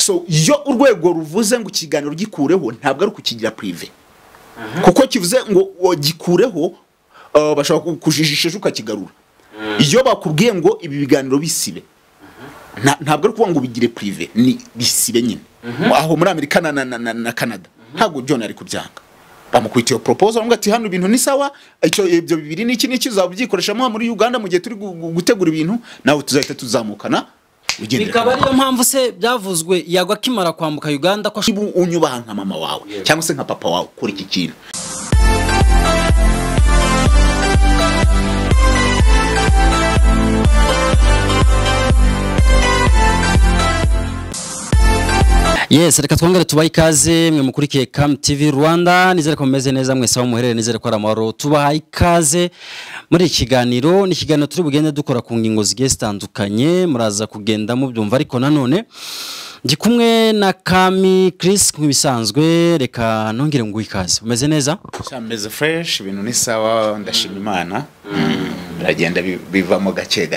so yo urwego ruvuze ngo ikiganiro gikureho ntabwo ari kukigira privé kuko kivuze ngo gikureho bashaka kujijisha ukakigarura iyo bakubwiye ngo ibi biganiro bisibe ntabwo ari kuvuga ngo bigire privé ni bisibe nyine aho muri Amerika na Canada ntabwo John ari kubyanga bamukwitiye proposal ngo ati hano ibintu ni sawa icyo ibyo bibiri niki uzabyikoresha muri Uganda mu gihe turi gutegura ibintu nawe tuzahita tuzamukana bikaba ariyo mpamvu se byavuzwe yagwa kimara kwambuka Uganda ko unyubaha nka mama wawe cyangwa se nka papa wawe kuri iki kintu. Yes, reka twongere tubaye ikaze mwe mukurikiye Cam TV Rwanda nizere ko mumeze neza mwese aho muherere nizere ko ari amahoro tubahaye ikaze muri ikiganiro ni ikiganiro turi bugende dukora ku ngingo zigiye zitandukanye muraza kugenda mubyumva ariko nanone ndi kumwe na Kami Chris nk'ibisanzwe reka nongere ngo ikaze umeze neza meze fresh ibintu ni sawa ndashima Imana biragenda bivamo gake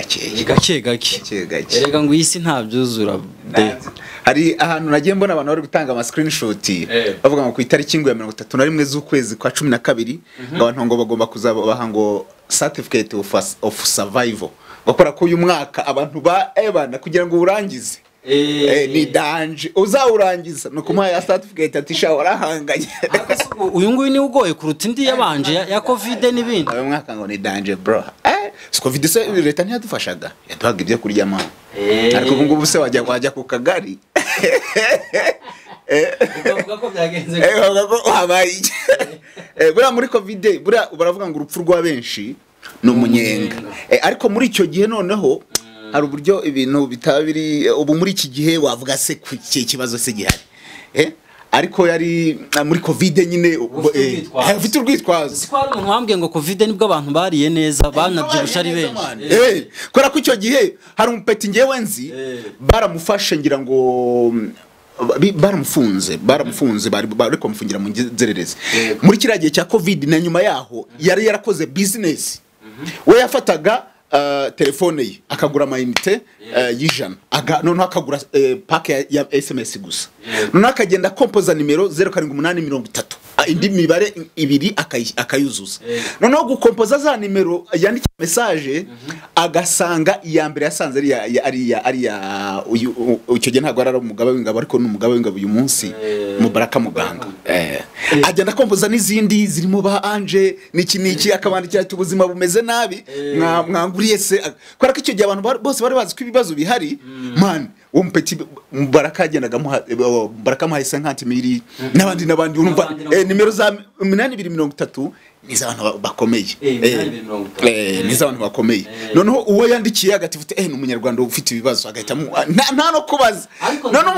erega ngo isi nta byuzura hari ahantu nagiye mbona abantu bari gutanga ama screenshot bavuga ngo ku itariki ya 31 z'ukwezi kwa 12 abantu ngo bagomba kuzabaha ngo certificate of survival bakora ko uyu mwaka abantu ba ebana kugira ngo urangize ni danje uzawurangiza no kumuha ya certificate atisha warahanganye uyu nguyu ni ugoye kuruta indi yabanje ya covid n'ibindi uyu mwaka ngo ni danje bro covid se leta ntiyadufashaga yaduhaga ibyo kurya ma ariko ubu ngubu se wajya ku kagari uvuga ko byagenze ko habaye bura muri covid bura baravuga ngo urupfu rwa benshi no munyenga ariko muri icyo gihe noneho hari uburyo ibintu bitabiri ubu muri iki gihe wavuga se ku kibazo se gihari ariko yari muri covid nyine ufite urwitwazo sikwari umuntu wambwiye ngo covid nibwo abantu bariye neza banabyibusha ari benshi kora ko icyo gihe hari umupeti ngewe nzi baramufashe ngira ngo baramufunze bari kumufungira mu nzererezi muri kiriya gihe cya covid na nyuma yaho yari yarakoze business we yafataga telefone ye akagura amayinite y'ijana none akagura pack ya SMS gusa none akagenda kompoza nimero 078030 indi mibare ibiri akayuzuza none gukompoza za nimero yandika message agasanga iya mbere yasanze ari ya icyo gihe ntago ari umugaba w'ingabo ariko n'umugaba w'ingabo uyu munsi Mubaraka Muganga agenda kompoza n'izindi zirimo ba Anje niki akabandikira ati ubuzima bumeze nabi mwanguriye se kora ko icyo gihe abantu bose bari bazi ko ibibazo bihari man uwo mpeti Mubaraka agendaga Mubaraka muhayise nkantimiri n'abandi urumva nimero za 8230 nizabantu bakomeye nizabantu bakomeye noneho uwo yandikiye agatifute n'umunyarwanda ufite ibibazo agahita nta no kubaza none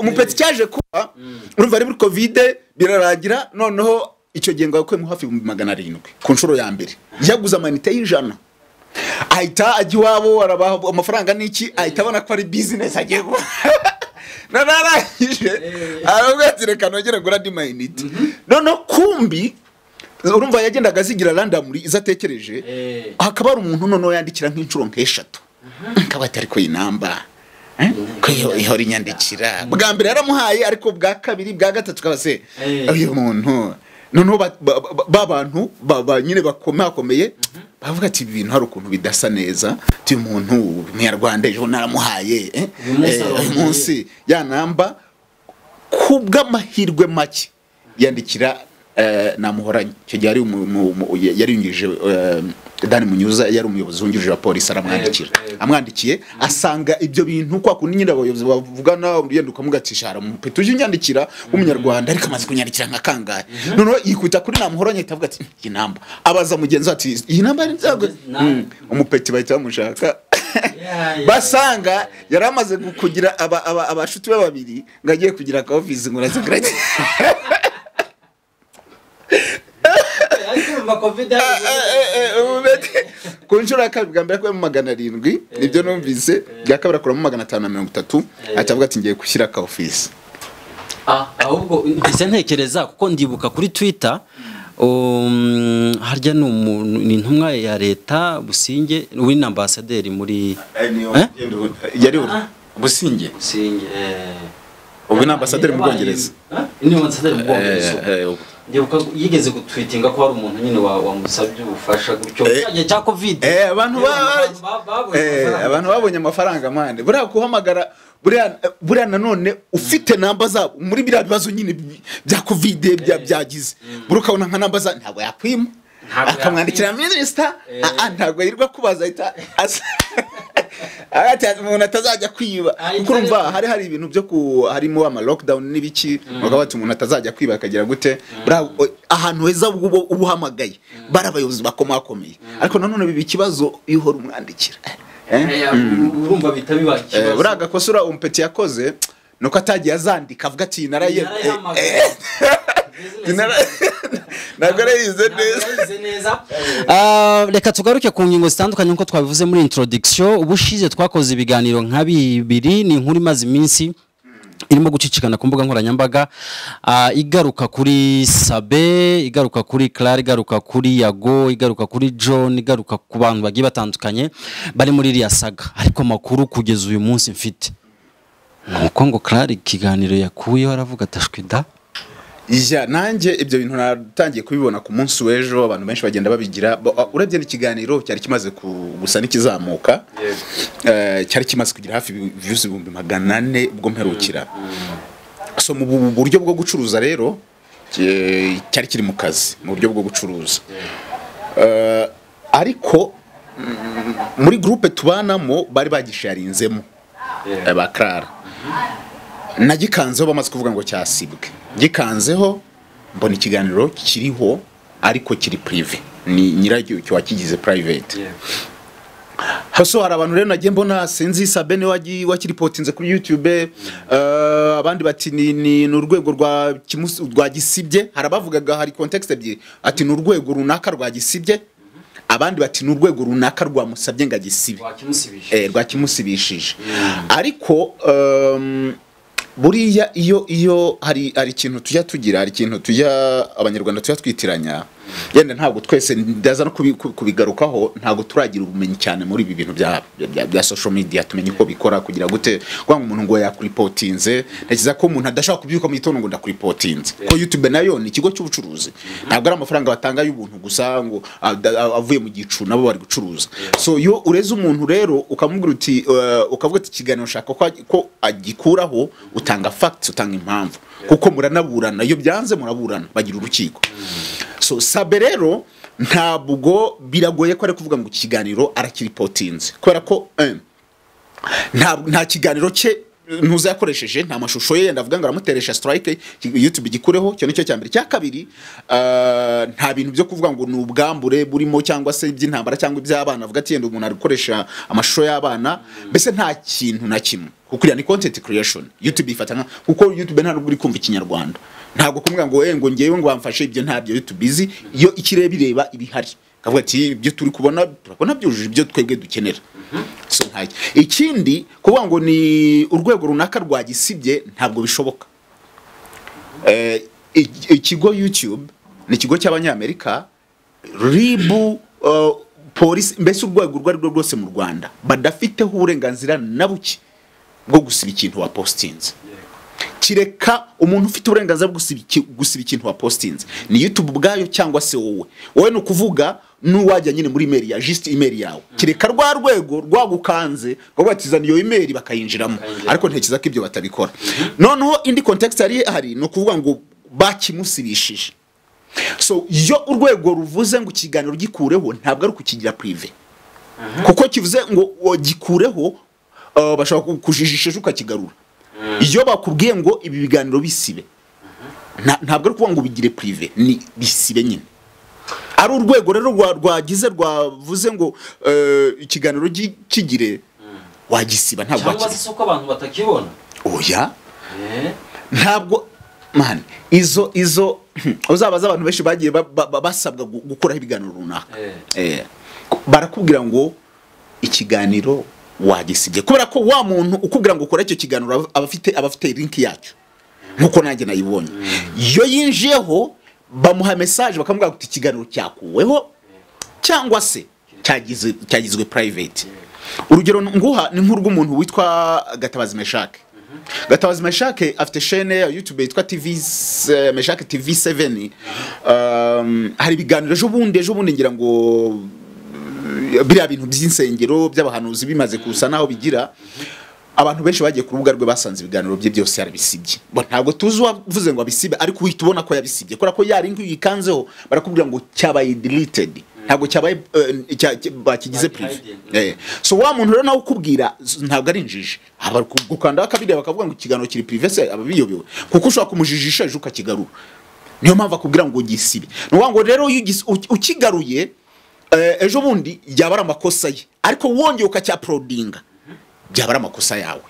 umupeti cyaje kuba urumva ari muri covid birarangira noneho icyo gihe ngo mu hafi 700 ku nshuro ya mbere yaguza amanite y'ijana ahita agiwabo arabaho amafaranga niki ahita abona ko ari business agiye nararangije arabwatire nogera gura di mainite none kumbi urumva yagendaga zigira randomly izatekereje hakaba ari umuntu none yandikira nk'inshuro nk'eshatu akabati ariko inamba ko ihora inyandikira bwa mbere yaramuhaye ariko bwa kabiri bwa gatatu kabase uyu muntu none babantu nyine bakomeye bavuga ati ibintu hari ukuntu bidasa neza ti umuntu umunyarwanda ejo naramuhaye uyu munsi ya namba kubw'amahirwe make yandikira namuhoranye cyo gihe ari yari yungije Dani Munyuza yari umuyobozi wungirije wa polisi amwandikiye asanga ibyo bintu kwa kundi nyine abayobozi bavugana uyenduka mugatisha hari umupeti uje unyandikira w'umunyarwanda ariko amaze kunyandikira nka kangahe none yikuta kuri namuhoranye itavuga ati iyi namba abaza mugenzi ati iyi namba umupeti bahita bamushaka basanga yaramaze kugira abashuti babiri ngagiye kugira ka office ngurazigrade kunshura kabigambira ko mu 700 nibyo numvise byakabara kuramo 530 atavuga ati ngiye gushyira ka office ahubwo ise ntekereza kuko ndibuka kuri Twitter harya ni intumwa ya leta Businge w'in ambassadeur muri yari Businge ubu ni ambasaderi mu Bwongereza. Ni ambasaderi mu Bwongereza. Ndibuka yigeze gutwitinga ko hari umuntu nyine wamusabye ubufasha gutyo cyagiye cya covid. Abantu babonye amafaranga mande. Buriya kuhamagara buriya nanone ufite namba za muri biriya bibazo nyine bya covid byagize. Buri ukabona nka namba za ntabwo yakwima. Akamwandikira minister ntabwo yirwa kubaza ahita umuntu atazajya kwiba kuko urumva hari ibintu byo harimo ama lockdown n'ibiki bagabata umuntu atazajya kwiba akagira gute ahantu heza ubuhamagaye barabayobozi bakomakomeye ariko nanone bibi kibazo ihora umwandikira urumva bitabiba kibazo buraga kosura umpeti yakoze nuko atagiye azandika avuga ati naraye reka tugaruke ku ngingo zitandukanye nkuko twabivuze muri introduction ubushize twakoze ibiganiro nka bibiri ni inkuru imaze iminsi irimo gucicikana ku mbuga nkoranyambaga igaruka kuri Sabe igaruka kuri Clara igaruka kuri Yago igaruka kuri John igaruka ku bantu bagiye batandukanye bari muri iriya saga ariko makuru kugeza uyu munsi mfite nuko ngo Clara ikiganiro yakuyeho aravuga atashwida nanjye ibyo bintu natangiye kubibona ku munsi w'ejo abantu benshi bagenda babigira urebye n'ikiganiro cyari kimaze gusa n'ikizamuka cyari kimaze kugira hafi views 400 ubwo mperukira so mu buryo bwo gucuruza rero cyari kiri mu kazi mu buryo bwo gucuruza ariko muri groupe tubanamo bari bagisharinzemo ba Clara nagikanzeho bamaze kuvuga ngo cyasibwe gikanzeho mbona ikiganiro kiriho ariko kiri privé ni nyiracyo cyo wakigize private haso hari abantu rero nagiye mbona sinzi Sabe ne wakiripotinze kuri YouTube abandi bati ni urwego rwa gisibye harabavugaga hari context ebyiri ati ni urwego runaka rwa gisibye abandi bati ni urwego runaka rwa musabye ngagisibe rwa kimusibishije ariko buriya iyo hari ikintu tujya tugira hari ikintu tujya abanyarwanda tujya twitiranya yenda ntabwo twese ndaza no kubigarukaho ntabwo turagira ubumenyi cyane muri ibi bintu bya social media tumenye uko bikora kugira gute kwanga umuntu ngo yakuripotinze ntekiza ko umuntu adashaka kubyuka mu gitondo ngo ndakuripotinze ko YouTube nayo ni ikigo cy'ubucuruzi ntabwo ari amafaranga batanga y'ubuntu gusa ngo avuye mu gicu nabo bari gucuruza so yo ureze umuntu rero ukamubwira uti ukavuga ati kiganiro shaka ko agikuraho utanga facts utanga impamvu kuko muranaburana iyo byanze muraburana bagira urukiko so Sabe rero ntabwo biragoye ko ari kuvuga ngo ikiganiro arakiripotinze kubera ko nta kiganiro cye ntuzakoresheje nta mashusho ye ndavuga ngo aramuteresha strike YouTube gikureho cyo nicyo cyambere cya kabiri nta bintu byo kuvuga ngo n'ubwambure burimo cyangwa se iby'intambara cyangwa iby'abana avuga ati yenda umuntu ari gukoresha amashusho y'abana mbese nta kintu na kimwe kuko ni content creation YouTube ifatana kuko YouTube nta nubwo uri kumva ikinyarwanda ntabwo kumwe ngo ngewe ngo bamfashe ibyo ntabyo YouTube izi iyo ikireba ibihari kavuga ati ibyo turi turabona byujuje ibyo twebwe dukenera so ntaye ikindi kuvuga ngo ni urwego runaka rwa gisibye ntabwo bishoboka ikigo YouTube ni ikigo cy'abanyamerika ribu police mbese urwego rwari rwose mu Rwanda badafiteho uburenganzira na buke bwo gusiba ikintu wa postinze kireka umuntu ufite uburenganzira bwo gusiba ikintu wa postinze ni YouTube bwayo cyangwa se wowe no kuvuga nuwajya nyine muri email ya just email yawe kireka rwa rwego rwagukanze ngo batizana iyo email bakayinjiramo ariko ntekiza ko ibyo batabikora noneho indi context hari no kuvuga ngo bakimusibishije so yo urwego ruvuze ngo ikiganiro gikureho ntabwo ari kukigira privé kuko kivuze ngo gikureho bashaka kujijisha ukakigarura iyo bakubwiye ngo ibi biganiro bisibe ntabwo ari kuvuga ngo bigire privé ni bisibe nyine ari urwego rero rwagize rwavuze ngo ikiganiro kigire wagisiba ntabwo cyangwa se uko abantu batakibona oya ntabwo man izo uzabaza abantu benshi bagiye basabwa gukora ibiganiro runaka barakubwira ngo ikiganiro wagisibye kubera ko wa muntu ukubwira ngo ukora icyo kiganiro abafite link yacyo nkuko nanjye nayibonye iyo yinjiyeho bamuha message bakamubwira kuti ikiganiro cyakuweho cyangwa se cyagizwe private urugero nguha ni nk'urw'umuntu witwa Gatabazi Meshake Gatabazi Meshake afite chaîne ya YouTube yitwa TV Meshake TV7. Hari ibiganiro ejo bundi ngira ngo biriya bintu by'insengero by'abahanuzi bimaze kusa naho bigira, abantu benshi bagiye ku rubuga rwe basanze ibiganiro bye byose yarabisibye. Bo ntabwo tuzi wavuze ngo abisibe, ariko uhita ubona ko yabisibye kubera ko yari ngiyo yikanzeho barakubwira ngo cyabaye deleted, ntabwo cyabaye bakigize privé. So wa muntu rero nawe ukubwira ntabwo ari injiji, aba gukanda akabiri bakavuga ngo ikiganiro kiri privé, se ababiyobewe kuko ushaka kumujijisha ejo ukakigarura. Niyo mpamvu akubwira ngo gisibe. No ngo rero ukigaruye ejo bundi byabara amakosa ye, ariko wongeye ukacyaplodinga byabara amakosa yawe.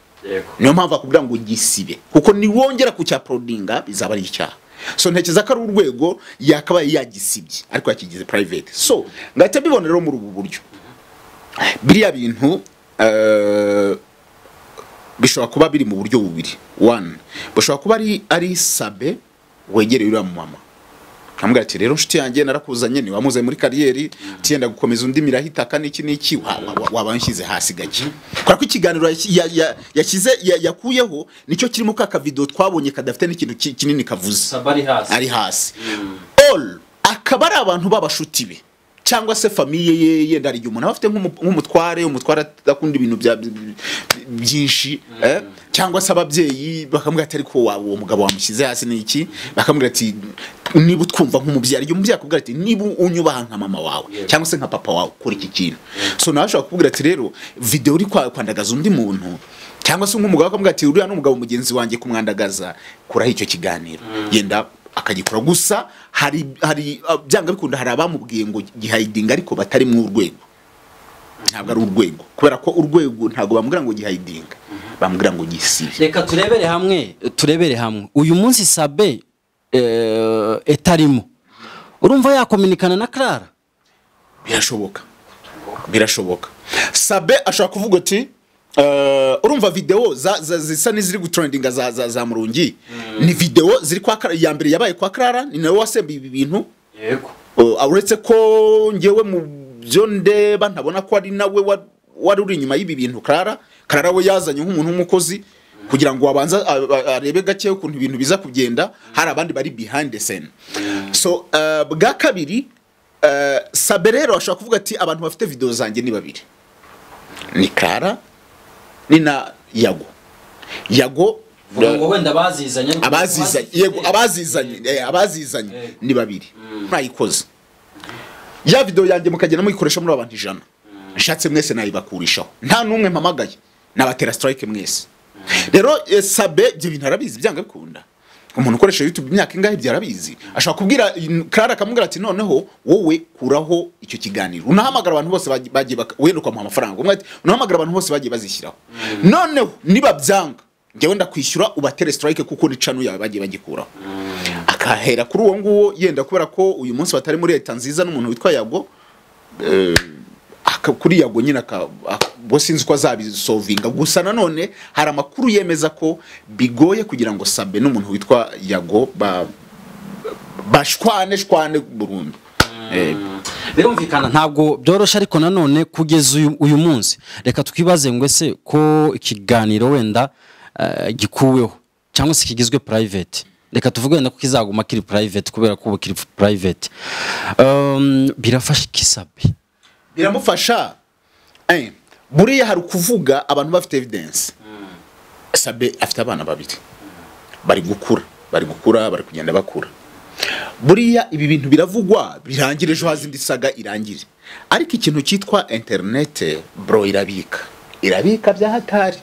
Niyo mpamvu akubwira ngo gisibe, kuko ni wongera kucyaplodinga bizaba ari icyaha. So ntekeza ko ari urwego yakabaye yagisibye ariko yakigize private. So ngahita bibona rero muri ubu buryo biriya bintu bishobora kuba biri mu buryo bubiri. One, bishobora kuba ari Sabe wegereye uriya mama, kamubwira ati rero nshuti yanjye narakuzanye ni wamuze muri kariyeri tienda gukomeza undi mirahita kaniki niki wabanshyize hasi gake. Kwa ko ikiganiro yakize yakuyeho nicyo kirimo ka video twabonye kadafite n'ikintu kinini kavuze. Sabari hasi ari hasi. All akabara abantu babashuti be cyangwa se famille ye yenda ari umuntu afite nk'umutware akunda ibintu byinshi cyangwa se ababyeyi bakamubwira ati ariko uwo mugabo wamushyize hasi niki, bakamubwira ati niba utwumva nk'umubyeyi iyo umubyeyi akubwira ati niba unyubaha nka mama wawe cyangwa se nka papa wawe kuri iki kintu. So nawe ashobora kubwira ati rero video uri kwandagaza undi muntu cyangwa se nk'umugabo akamubwira ati uriya n'umugabo mugenzi wanjye kumwandagaza kuraho icyo kiganiro yenda akagikora. Gusa hari byanga bikunda hari abamubwiye ngo gihiding ariko batari mu urwego, ntabwo ari urwego kubera ko urwego ntabwo bamubwira ngo gihiding, bamubwira ngo gisibe. Reka turebere hamwe uyu munsi Sabe etarimo, urumva yakominikana na Clara? Birashoboka. Sabe ashaka kuvuga ati urumva video zisa n'iziri gutrendinga za Murungi ni video ziri kwa ya mbere yabaye kwa Clara, ni nawe wasemba ibi bintu. Yego. Uretse ko ngewe mu byo ndeba ntabona ko ari nawe wari uri inyuma y'ibi bintu. Clara we yazanye nk'umuntu w'umukozi kugira ngo abanza arebe gake ukuntu ibintu biza kugenda, hari abandi bari behind the scene. So bwa kabiri Sabe rero ashaka kuvuga ati abantu bafite video zanjye ni babiri, ni Clara ni na Yago ngo wenda abazizanye ni babiri. Nayikoze ya video yanjye mukagenda muyikoresha muri abantu 100, nshatse mwese nayibakurishaho nta numwe mpamagaye nabatera strike mwese. Rero Sabe ibyo bintu arabizi byanga bikunda, umuntu ukoresha YouTube imyaka ingahe byarabizi. Ashaka kubwira Clara akamubwira ati noneho wowe kuraho icyo kiganiro, unahamagara abantu bose bagiye wenduka mu amafaranga, umwe ati unahamagara abantu bose bagiye bazishyiraho, noneho niba byanga ngewe ndakwishyura ubatere strike kuko ni channel yawe bagiye bagikuraho. Akahera kuri uwo nguwo yenda kubera ko uyu munsi batari muri leta nziza n'umuntu witwa Yago kuri Yago nyina bo sinzi ko azabisolvinga. Gusa nanone hari amakuru yemeza ko bigoye kugira ngo Sabe n'umuntu witwa Yago bashwane burundu. Birumvikana ntabwo byorosha, ariko nanone kugeza uyu munsi reka twibaze ngo ese ko ikiganiro wenda gikuweho cyangwa se kigizwe private, reka tuvuge wenda ko kizaguma kiri private kubera ko kiri private, birafasha Sabe? Biramufasha. Buriya hari kuvuga abantu bafite evidence. Sabe afite abana babiri bari gukura bari kugenda bakura. Buriya ibi bintu biravugwa birangire ejo hazindi saga irangire, ariko ikintu cyitwa internet bro irabika bya hatari.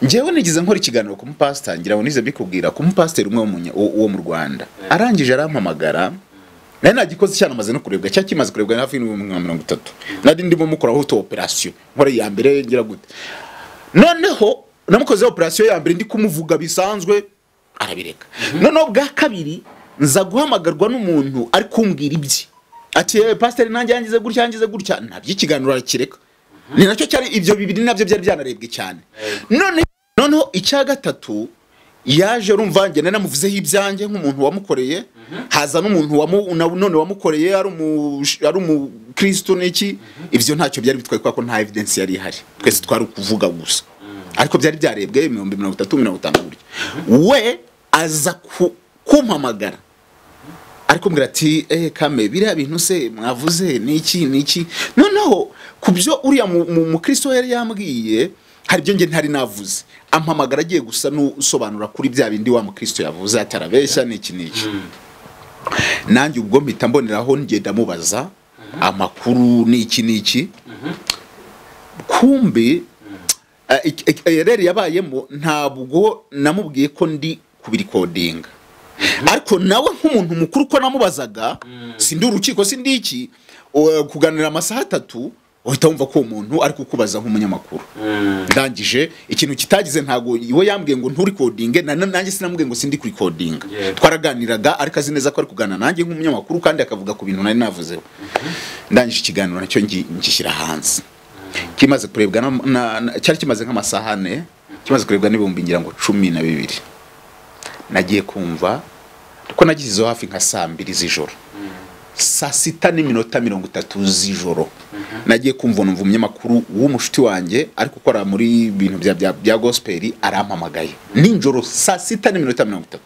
Ngewe nigize nkora ikiganiro ku mupastor, ngira ngo nize bikubwira ku mupastor umwe wo mu Rwanda, arangije arampamagara nari nagikoze cyane amaze no kurebwa cyakimaze kurebwa hafi n'30 nadi ndimo mukoraho to operation nkore ya mbere ngira gute. Noneho namukoze operation ya mbere ndi kumuvuga bisanzwe arabireka. Noneho bwa kabiri nza guhamagarwa n'umuntu ari kumbwira ibyi ati pastor nanjye yangize gutya nabyo ikiganiro arakireka. Ni nacyo cyari ibyo bibiri nabyo byari byanarebwe cyane. Noneho icya gatatu yaje urumva nge namuvuzeho ibyanjye nk'umuntu wamukoreye, haza n'umuntu none wamukoreye ari mu Kristo n'iki, ibyo ntacyo byari bitwaye kuko nta evidence yari ihari, twese twari kuvuga gusa. ariko byari byarebwe 30-50 buryo we aza kumpamagara ariko mbwira ati Kame biriya bintu se mwavuze niki noneho kubyo uriya mu Kristo yari yambwiye hari byo nge ntari navuze ampamagara agiye gusa n'usobanura kuri bya bindi wa mu Kristo yavuze atarabeshya niki nanjye ubwo mpita mboneraho ngenda mubaza amakuru niki kumbe rero yabayemo ntabwo namubwiye ko ndi kubirikodinga ariko nawe nk'umuntu mukuru ko namubazaga sindi urukiko sindi iki kuganira amasaha 3 uhita wumva ko umuntu ari kukubaza nk'umunyamakuru ndangije ikintu kitagize ntago iwe yambwiye ngo nturi coding nanjye sinamubwiye ngo sindi kuri coding twaraganiraga ariko azi neza ko ari kugana nanjye nk'umunyamakuru kandi akavuga ku bintu nari navuzeho ndangije ikiganiro nacyo ngishyira hanze kimaze kurebwa cyari kimaze nk'amasaha 4 kimaze kurebwa n'ibihumbi ngira ngo 12 nagiye kumva ko nagizeho hafi nka saa 2 z'ijoro saa 6:30 z'ijoro nagiye kumva numva umunyamakuru w'umushuti wanjye ariko ukora muri bintu bya gospel arampamagaye ninjoro saa 6:30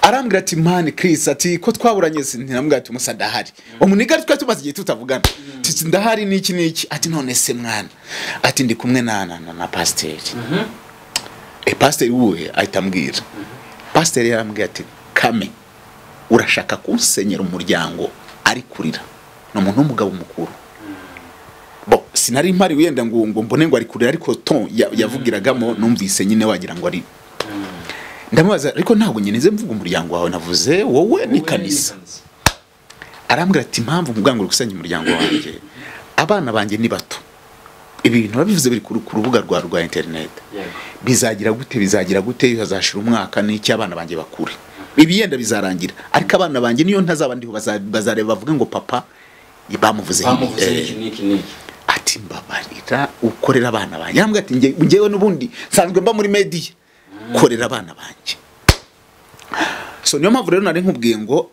arambwira ati man Chris ati ko twaburanye sinambwira ati musa ndahari umuniga twa tumaze igihe tutavugana ati ndahari niki ati none se mwana ati ndi kumwe na pastor pastor uwe ahitambwira pastor yarambwira ati Kame urashaka kunsenyera umuryango ari kurira no muntu w'umugabo mukuru bo sinari mpari wenda ngo mbone ngo ari kurira ariko ton yavugiragamo numvise nyine wagira ngo ari ndamubaza ariko ntabwo nyenize mvuga umuryango wawe navuze wowe ni kanisa arambwira ati impamvu mvugango gusenya umuryango wanjye abana banjye ni bato ibintu babivuze biri ku rubuga rwa internet bizagira gute hazashira umwaka n'iki abana banjye bakure ibiyenda bizarangira ariko abana banjye niyo ntazaba ndiho bazareba bavuga ngo papa bamuvuze niki ati mbabarira ukorera abana banjye yambwira ati ngewe n'ubundi sanzwe mba muri media korera abana banjye so niyo mpamvu rero nari nkubwiye ngo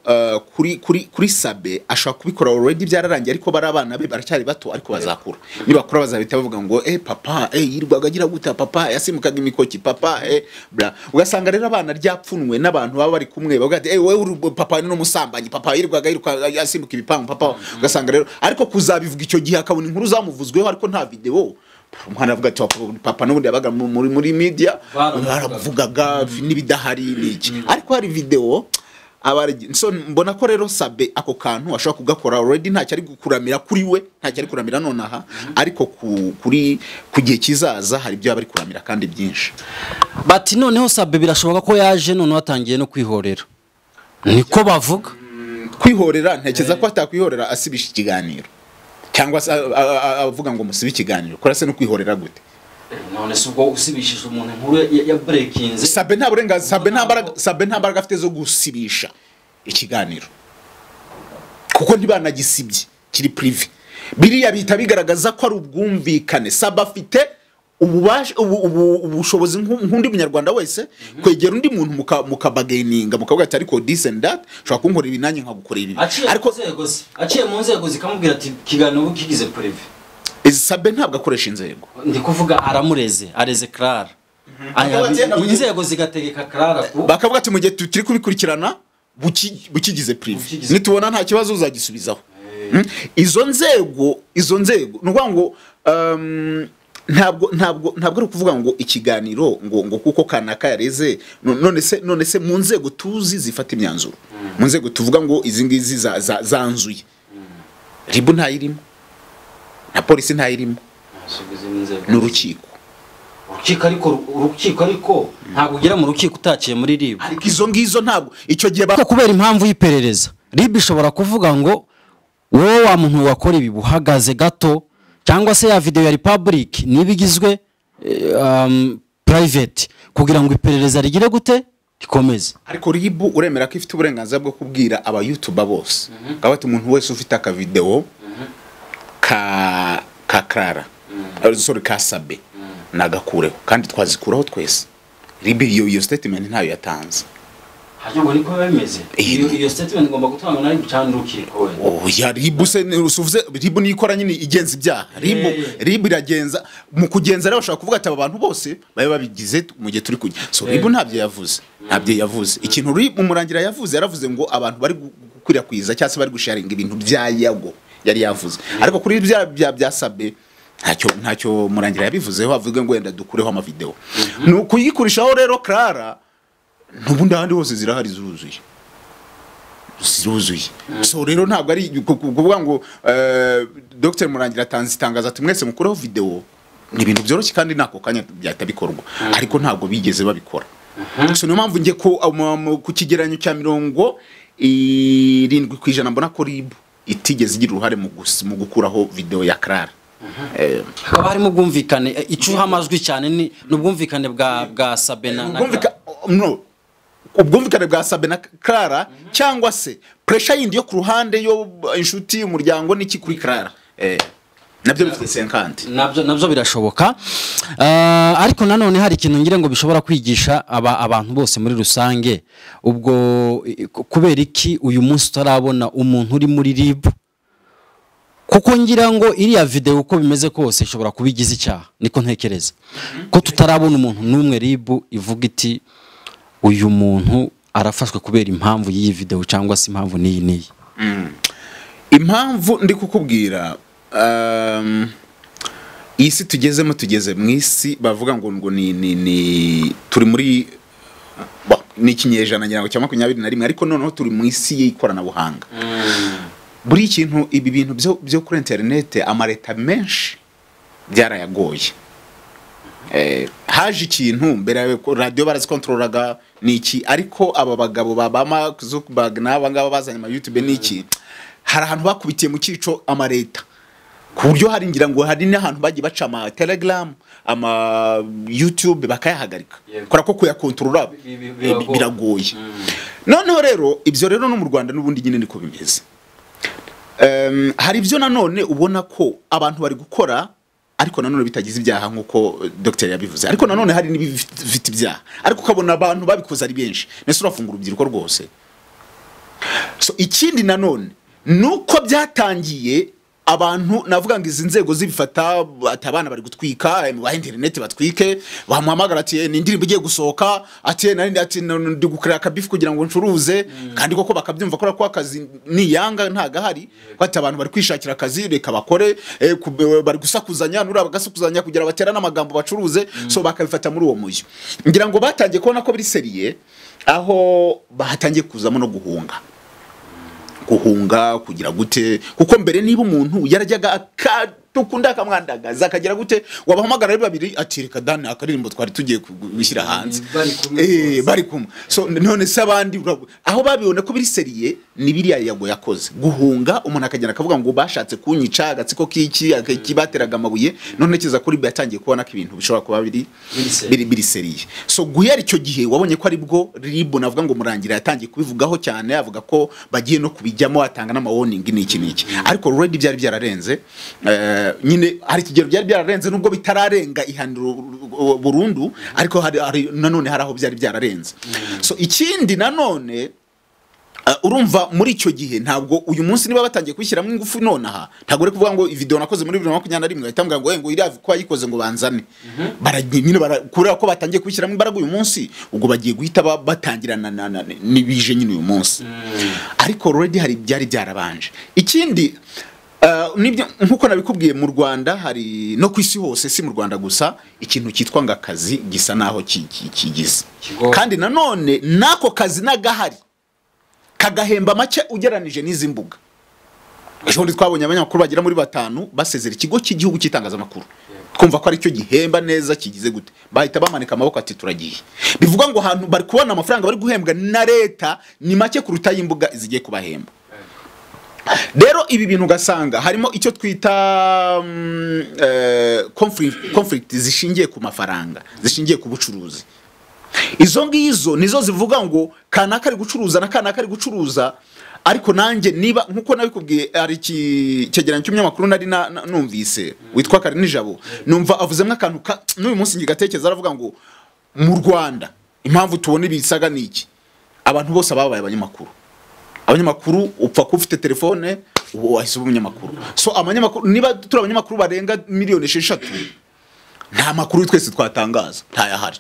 kuri Sabe ashaka kubikora already byararangiye ariko bari abana be baracyari bato ariko bazakura nibakura bazabita bavuga ngo papa yirwaga agira guta papa yasimukaga imikoki papa bla ugasanga rero abana ryapfunwe n'abantu baba bari kumwe bavuga ati wewe papa ni n'umusambanyi papa yirwaga yasimuka ibipangu papa ugasanga rero ariko kuzabivuga icyo gihe akabona inkuru zamuvuzweho ariko nta video umwana avuga ati papa n'ubundi yabaga muri media baravugaga n'ibidahari niki ariko hari video so mbona ko rero Sabe ako kantu ashaka kugakora already ntacyo ari gukuramira kuri we ntacyo ari kuramira nonaha ariko kuri kugiye kizaza hari byo abari kuramira kandi byinshi bati noneho Sabe birashoboka ko yaje none watangiye no kwihorera niko bavuga kwihorera ntekeza ko atakwihorera asibisha ikiganiro cyangwa avuga ngo musibe ikiganiro kora se no kwihorera gute none se ubwo usibishije umuntu nkuru ya breakinze Sabe nta burenganzira Sabe nta mbaraga afite zo gusibisha ikiganiro kuko ntibanagisibye kiri privé biriya bita bigaragaza ko ari ubwumvikane Sabe afite ubushobozi nk'undi munyarwanda wese kwegera undi muntu mukabagaininga mukavuga ati ariko this and that shaka kunkora ibinanye nkagukorera ibi ariko aciye mu nzego zikamubwira ati kiganiro kigize privé Sabe ntabwo akoresha inzego ndi kuvuga aramureze areze Clara inzego zigategeka Clara bakavuga ati mu gihe turi kubikurikirana bukigize privé nitubona nta kibazo uzagisubizaho izo nzego nuvuga ngo ntabwo ari kuvuga ngo ikiganiro ngo kuko kanaka yareze none se mu nzego tuzi zifata imyanzuro mu nzego tuvuga ngo izi ngizi zanzuye ribu ntayirimo na polisi ntayirimo n'urukiko ariko ntabwo ugera mu rukiko utaciye muri ribu ariko izo ngizo ntabwo icyo gihe kubera impamvu y'iperereza ribu ishobora kuvuga ngo wowe wa muntu wakora ibi buhagaze gato cyangwa se ya video ya public nibigizwe private kugira ngo iperereza rigire gute rikomeze ariko ribu uremera ko ifite uburenganzira bwo kubwira aba YouTuber bose kabati umuntu wese ufite aka video ka Clara sorry ka Sabe nagakureho kandi twazikuraho twese ribu iyo statement ntayo yatanze Hanyuma niko bimeze. Iyo statement ngomba gutanga nari gucandukiriko we. Oya ribu se usuvuze ribu nikora nyine igenza ibyaha. Ribu iragenza mu kugenza rero bashaka kuvuga ati abantu bose babe babigize mu gihe turi kujya. So ribu ntabyo yavuze. Ntabyo yavuze. Ikintu ribu murangira yavuze yaravuze ngo abantu bari gukurira kwiza cyangwa se bari gusharinga ibintu bya yago yari yavuze. Ariko kuri bya sabe ntacyo murangira yabivuzeho avuga ngo wenda dukureho ama video. Kuyikurishaho rero Clara nubundi ahandi hose zirahari zuzuye. So rero ntabwo ari kuvuga ngo Dr Murangira atangaza ati mwese mukureho video ni ibintu byoroshye kandi nako kanya byatabikorwa ariko ntabwo bigeze babikora. So niyo mpamvu ngiye ku kigeranyo cya 70% mbona ko RIB itigeze igira uruhare mu gukuraho video ya Clara. Hakaba harimo bwumvikane icuha amajwi cyane ni ubwumvikane bwa Sabena ubwumvikane bwa Sabena Clara cyangwa se pressure yindi yo ku ruhande yo inshuti y'umuryango n'iki kuri Clara nabyo bifite 50 nabyo birashoboka. Ariko nanone hari ikintu ngira ngo bishobora kwigisha abantu bose muri rusange ubwo kubera iki uyu munsi utarabona umuntu uri muri RIB kuko ngira ngo iriya video uko bimeze kose ishobora kubigiza icyaha niko ntekereza ko tutarabona umuntu numwe RIB ivuga iti uyu muntu arafashwe kubera impamvu y'iyi video cyangwa se impamvu niyi impamvu ndi kukubwira isi tugezemo tugeze mu isi bavuga ngo ni turi muri ni ikinyejana ngira ngo cya 21 ariko noneho turi mu isi y'ikoranabuhanga. Buri kintu ibi bintu byo kuri internet amareta menshi byarayagoye. Haje ikintu mbere radio barazikontrolaga niki ariko aba bagabo Mark Zuckerberg n'abangaba bazanye ma YouTube niki hari ahantu bakubitiye mu cico amareta ku buryo hari ngira ngo hari n'ahantu bagiye baca ama Telegram ama YouTube bakayahagarika kora ko kuyakontrola biragoye. Noneho rero ibyo rero no mu Rwanda n'ubundi nyine niko bimeze. Hari ibyo nanone ubona ko abantu bari gukora ariko nanone bitagize ibyaha nkuko Dr yabivuze ariko nanone hari n'ibifite ibyaha ariko ukabona abantu babikoze ari benshi nese urafungura ubyiruko rwose. So ikindi nanone nuko byatangiye abantu navuga ngo izi nzego zibifata atabana bari gutwika mu internet batwike bamuhamagara ati ni indirimbo igiye gusohoka ati ndi gukorera kabifu kugira ngo ncuruze kandi koko bakabyumva ko akazi ni yanga ntaga hari kwata abantu bari kwishakira akazi reka bakore bari gusakuzanya nura bagasakuzanya kugira baterana amagambo bacuruze so bakabifata muri uwo muyo ngira ngo batangiye kubona ko biri seriye aho bahatangiye kuzamo no guhunga kugira gute kuko mbere niba umuntu yarajyaga akadukunda akamwandagaza akagira gute wabahamagara ari babiri ati reka dana akaririmbo twari tugiye kubishyira hanze bari kumwe so none se abandi aho babibona ko biri seriye ni biriya yago yakoze guhunga umuntu akagenda akavuga ngo bashatse kunyica agatsiko kiki akibateraga amabuye none kiza kuri yatangiye kubona ko ibintu bishobora kuba biri seriye so guhera icyo gihe wabonye ko ari bwo RIB navuga ngo Murangira yatangiye kubivugaho cyane avuga ko bagiye no kubijyamo atanga n'ama warning n'iki ariko already byari byararenze nyine hari kigero byari byararenze nubwo bitararenga ihaniro burundu ariko hari nanone hari aho byari byararenze so ikindi nanone urumva muri icyo gihe ntabwo uyu munsi niba batangiye kwishyiramo ingufu nonaha ntabwo ari kuvuga ngo video nakoze muri 2021 ahitambwa ngo iriya ko yayikoze ngo banzane baranyine barakura ko batangiye kwishyiramo imbaraga uyu munsi ubwo bagiye guhita batangirana nibije nyine uyu munsi ariko already hari byari byarabanje ikindi nibyo nkuko nabikubwiye mu Rwanda hari no kwisi hose si mu Rwanda gusa ikintu cyitwa ngakazi gisa naho kigize kandi nanone nako kazi nagahari kagahemba make ugeranije n'izi mbuga ejo twabonye abanyamakuru bagira muri 5 basezera ikigo cy'igihugu cy'itangaza makuru twumva ko ari cyo gihemba neza kigize gute bahita bamanika amaboko ati turagiye bivuga ngo ahantu bari kubona amafaranga bari guhembwa na leta ni make kuruta y'imbuga izigiye kubahemba rero ibi bintu gasanga harimo icyo twita conflict zishingiye ku mafaranga zishingiye ku bucuruzi izo ngizo nizo zivuga ngo kanaka ari gucuruza na kanaka ari gucuruza ariko nanjye niba nkuko nabikubwiye ari cyegeranyo cy'umunyamakuru nari numvise witwa Karinijabo numva avuzemo akantu n'uyu munsi ngigatekereza aravuga ngo mu Rwanda impamvu tubona ibisaga niki abantu bose babaye abanyamakuru upfa ko ufite telefone wahise umunyamakuru. So abanyamakuru niba turi abanyamakuru barenga miliyoni 6 nta makuru twese twatangaza ntayahari.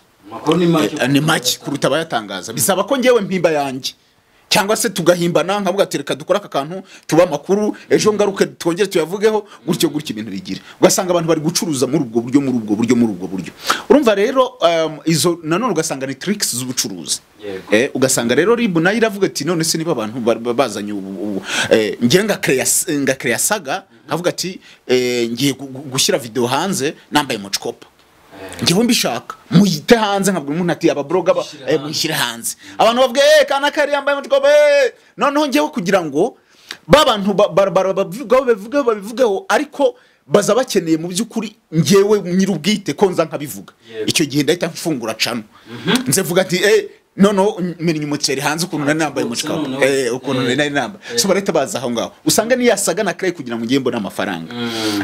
Ni make kuruta abayatangaza. Bisaba ko ngewe mpimba yanjye cyangwa se tugahimbana nkavuga ati reka dukora aka kantu tuba makuru ejo ngaruke twongere tuyavugeho gutyo ibintu bigira. Ugasanga abantu bari gucuruza muri ubwo buryo. Urumva rero izo nanone ugasanga ni tricks z'ubucuruzi. Ugasanga rero RIB nayo iravuga ati none se niba abantu bazanye ngenga create saga avuga ati ngiye gushyira video hanze nambaye mochikopa. Ngiye mbishaka muyite hanze nkabwo umuntu ati ababloga mushyire hanze abantu bavuga kana kari yambaye mochikopa noneho ngiye kugira ngo babantu babivugaho ariko baza bakeneye mu byukuri ngewe nyirubwite ko nza nkabivuga. Icyo gihe ndahita mfungura cano nze vuga ati nono menya umuceri hanze ukuntu nambaye mochikopa ukuntu nari namba so bareta baza aho ngaho usanga ni yasaga na kare kugira ngo ngiye mbona amafaranga.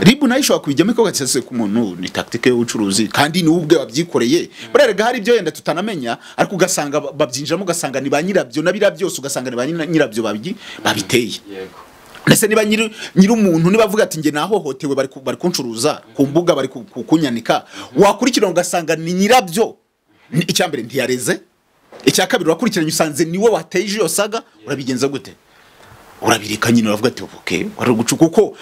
RIB nayo ishobora kubijyamo ko gatse ku muntu ni tactique y'ubucuruzi kandi ni ubwe wabyikoreye burerega hari ibyo yenda tutanamenya ariko ugasanga babyinjiramo ugasanga ni ba nyirabyo nabira byose ugasanga ni ba nyirabyo babiteye. Nese niba nyiri umuntu niba avuga ati nge nahohotewe bari kuncuruza ku mbuga bari kunyanika wakurikira ugasanga ni nyirabyo. Icyambere ntiyareze icya kabiri wakurikiranye usanze niwe wateje yo saga urabigenza gute? Urabirika nyine uravuga ati okay wari gucuka kuko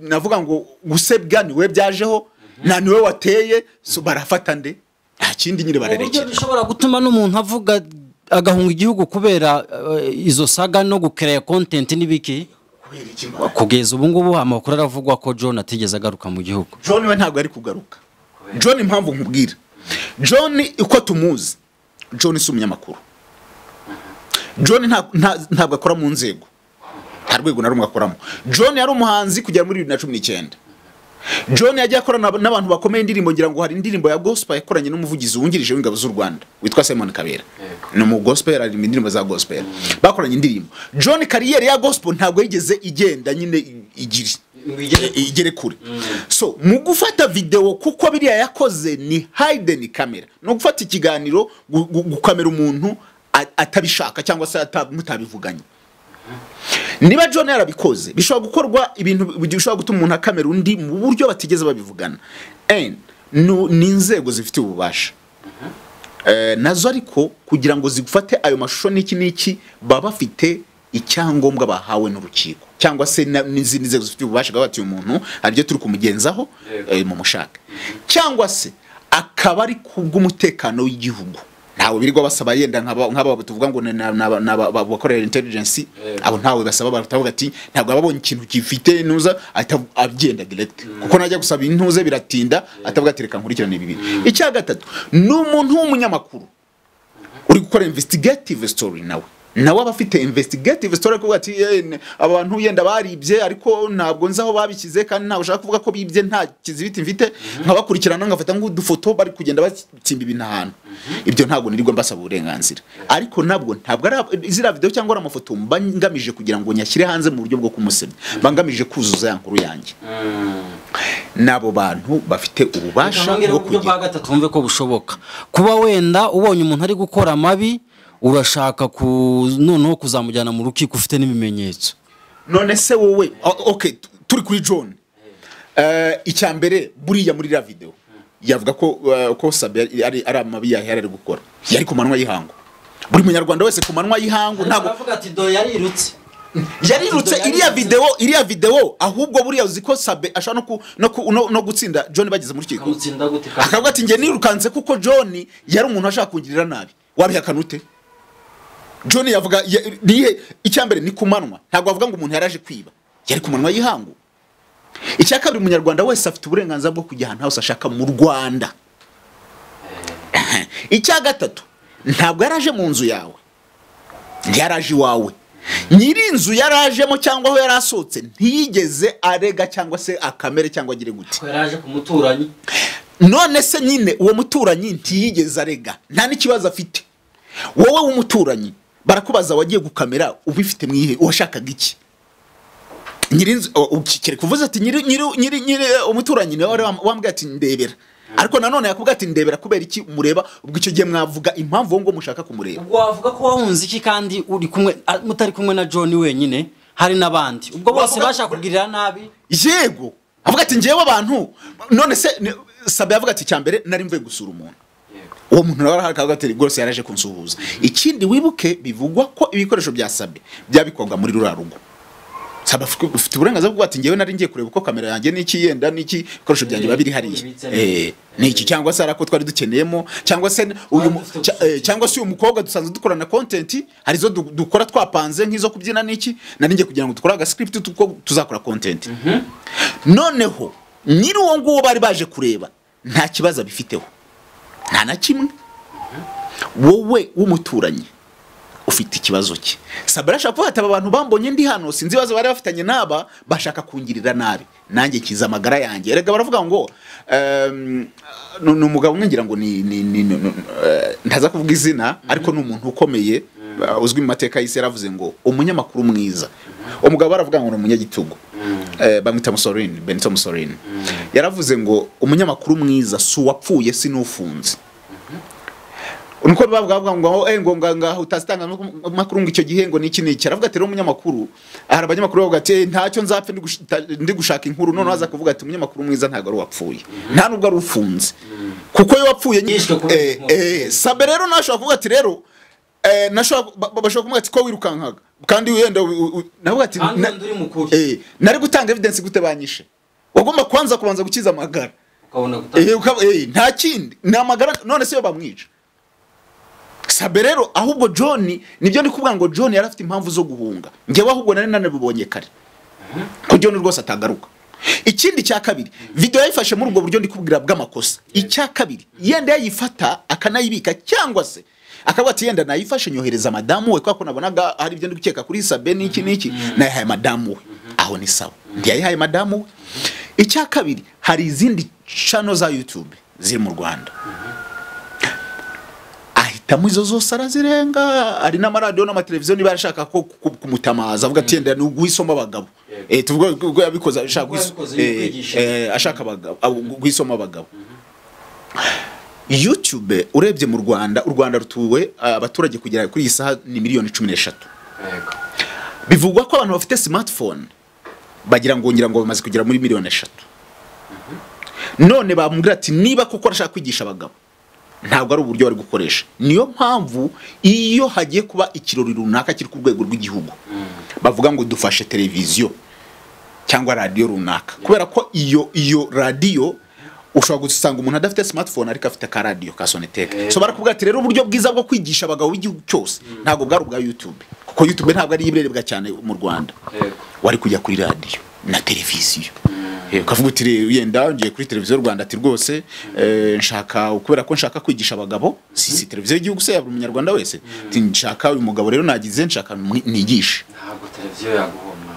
navuga ngo gusebwa niwe byajeho na niwe wateye so barafata nde nta kindi nyine barerekera. Bishobora gutuma n'umuntu avuga agahunga igihugu kubera izo saga no gucreate content nibiki kugeza ubu ngubu amakuru aravugwa ko John atigeze agaruka mu gihugu. John we ntabwo ari kugaruka. John impamvu nkubwira John uko tumuzi John si umunyamakuru. John ntabwo akora mu nzego nta rwego na rumwe akoramo. John yari umuhanzi kugera muri 2019. John yagiye akorana n'abantu bakomeye indirimbo ngira ngo hari indirimbo ya gospel yakoranye n'umuvugizi wungirije w'ingabo z'u Rwanda witwa Simon Kabera. No mu gospel ari indirimbo za gospel bakoranye indirimbo. John career ya gospel ntabwo yigeze igenda nyine igere kure. So mu gufata video kuko biriya yakoze ni hidden camera no gufata ikiganiro gukamera umuntu atabishaka cyangwa se mutabivuganye. Niba John yarabikoze bishobora gukorwa ibintu bishobora gutuma umuntu akamera undi mu buryo batigeze babivugana ni inzego zifite ububasha nazo ariko kugira ngo zigufate ayo mashusho n'iki baba bafite icyangombwa bahawe n'urukiko cyangwa se n'izindi nzego zifite ububasha bw'abati umuntu aribyo turi kumugenzaho mu mushaka cyangwa se akaba ari kubw'umutekano w'igihugu. Ntawe birirwa basaba yenda nk'aba tuvuga ngo bakorera intelligence abo ntawe basaba batavuga ati ntabwo ababonye ikintu gifite nuza agenda direct kuko najya gusaba intuze biratinda atavuga ati reka nkurikirane ibi. Icya gatatu n'umuntu w'umunyamakuru uri gukora investigative story nawe abafite investigative story kuvuga ati abantu yenda baribye ariko ntabwo nzaho babikize kandi ntabwo ushaka kuvuga ko bibye nta kizibiti mfite nkabakurikirana ngafata nk'udufoto bari kugenda batsimba ibintu ahantu. Ibyo ntabwo nirirwa mbasaba uburenganzira ariko ntabwo ari izira video cyangwa amafoto mbangamije kugira ngo nyashyire hanze mu buryo bwo kumusebya bangamije kuzuza yankuru yanjye. Nabo bantu bafite ububasha bwo kugira gatatu wumve ko bushoboka kuba wenda ubonye umuntu ari gukora amabi urashaka noneho kuzamujyana mu rukiko ufite n'ibimenyetso. None se wowe okay turi kuri John icyambere buriya muri la video yavuga ko Sabe ari amabi yari gukora yari ku manwa yihango. Buri munyarwanda wese ku manwa yihango ntabwo avuga ati do yarirutse iriya video ahubwo buriya uziko Sabe ashaka no gutsinda John bageze muri kiko akavuga ati nge nirukanze kuko John yari umuntu ashaka kungirira nabi wabihakana ute? John yavuga niye icyambere ni kumanwa ntabwo avuga ngo umuntu yaraje kwiba yari kumanwa yihango. Icya kabiri umunyarwanda wese afite uburenganzira bwo kujya ahantu hose ashaka mu Rwanda. Icya gatatu ntabwo yaraje mu nzu yawe yaraje iwawe nyiri inzu yarajemo cyangwa aho yarasotse ntiyigeze arega cyangwa se akamere cyangwa agire gute yaraje ku muturanyi. None se nyine uwo muturanyi ntiyigeze arega nta n'ikibazo afite. Wowe w'umuturanyi barakubaza wagiye gukamera ubifite mwihe washakaga iki? Nyirinzu ukikere kuvuza ati nyiri umuturanyi nawe wambwiye ati ndebera ariko nanone yakubwira ati ndebera kubera iki mureba ubwo icyo gihe mwavuga impamvu ngo mushaka kumureba ubwo wavuga ko wahunze iki kandi uri kumwe mutari kumwe na John wenyine hari nabandi ubwo bose bashaka kugirira nabi yego avuga ati ngewe abantu none se Sabe yavuga ati cyambere nari mvuye gusura umuntu uwo muntu nawe arahaka gateri rwose yaraje kunsuhuza ikindi wibuke bivugwa ko ibikoresho bya Sabe byabikobwa muri rurarugo Sabe ufite uburenganzira bwo ati ngewe nari ngiye kureba uko kamera yanjye n'iki yenda n'iki ibikoresho byanjye babiri hariya n'iki cyangwa se arako twari dukeneyemo cyangwa se cyangwa se uyu mukobwa dusanzwe dukorana content harizo dukora twapanze nk'izo kubyina n'iki nari ngiye kugira ngo dukora aga script tuko tuzakora content noneho nyiri uwo nguwo bari baje kureba nta kibazo bifiteho nta na kimwe wowe w'umuturanyi ufite ikibazo cye Sabe arashaka kuvuga ati aba bantu bambonye ndi hano sinzi bazo bari bafitanye naba bashaka kungirira nabi nanjye kiza amagara yanjye erega baravuga ngo n'umugabo umwe ngo ni ntaza kuvuga izina ariko n'umuntu ukomeye uzwi mu mateka y'isi yaravuze ngo umunyamakuru mwiza umugabo baravuga ngo n'umunyagitugu bamwita Mussolini Benito Mussolini yaravuze ngo umunyamakuru mwiza su wapfuye sinufunze unuko bavuga ngo ngaho utastanga makuru ngo icyo gihe ngo niki niki aravuga ati rero umunyamakuru ahari abanyamakuru bavuga ati ntacyo nzapfe ndi gushaka inkuru none waza kuvuga ati umunyamakuru mwiza ntago ari wapfuye nta nubwo ari ufunze kuko yo wapfuye Sabe rero nashaka kuvuga ati rero bashaka kuvuga ati ko wirukankaga kandi wenda navuga ati nari gutanga evidence gute banyishe wagomba kwanza kubanza gukiza amagara ukabona nta kindi ni amagara none se yo bamwica Sabe rero ahubwo John nibyo ndi kuvuga ngo John yarafite impamvu zo guhunga ngewe ahubwo nari nanabibonye kare ko John rwose atagaruka ikindi cya kabiri video yayifashe muri ubwo buryo ndi kubwira bw'amakosa icya kabiri yenda yayifata akanayibika cyangwa se akavuga ati yenda nayifashe nyohereza madamu we kwa nabonaga hari ibyo ndi gukeka kuri Sabe n'iki nayihaye madamu we aho ni sawa ndiyayihaye madamu we icya kabiri hari izindi channel za YouTube ziri mu Rwanda ahitamo izo zose arazirenga ari n'amaradio n'amateleviziyo niba arashaka ko kumutamaza avuga ati yenda n'ugwisoma abagabo tuvuga ko yabikoza ashaka abagabo gwisoma abagabo YouTube urebye mu Rwanda u Rwanda rutuwe abaturage kugera kuri isaha ni miliyoni 13 bivugwa ko abantu bafite smartphone bagira ngo bamaze kugera muri miliyoni 3 none bamubwira ati niba kuko arashaka kwigisha abagabo ntabwo ari uburyo bari gukoresha niyo mpamvu iyo hagiye kuba ikirori runaka kiri ku rwego rw'igihugu bavuga ngo dufashe televiziyo cyangwa radio runaka kubera ko iyo radio ushobora gusanga umuntu adafite smartphone ariko afite ka radio ka Sonitec so barakubwira ati rero uburyo bwiza bwo kwigisha abagabo b'igihugu cyose ntabwo bwari ubwa YouTube kuko YouTube ntabwo ari iberebwa cyane mu Rwanda wari kujya kuri radio na televiziyo ukavuga uti yenda ngiye kuri televiziyo Rwanda ati rwose nshaka kubera ko nshaka kwigisha abagabo si televiziyo y'igihugu se yabura umunyarwanda wese ati nshaka uyu mugabo rero nagize nshaka nigisha ntabwo televiziyo yaguhoma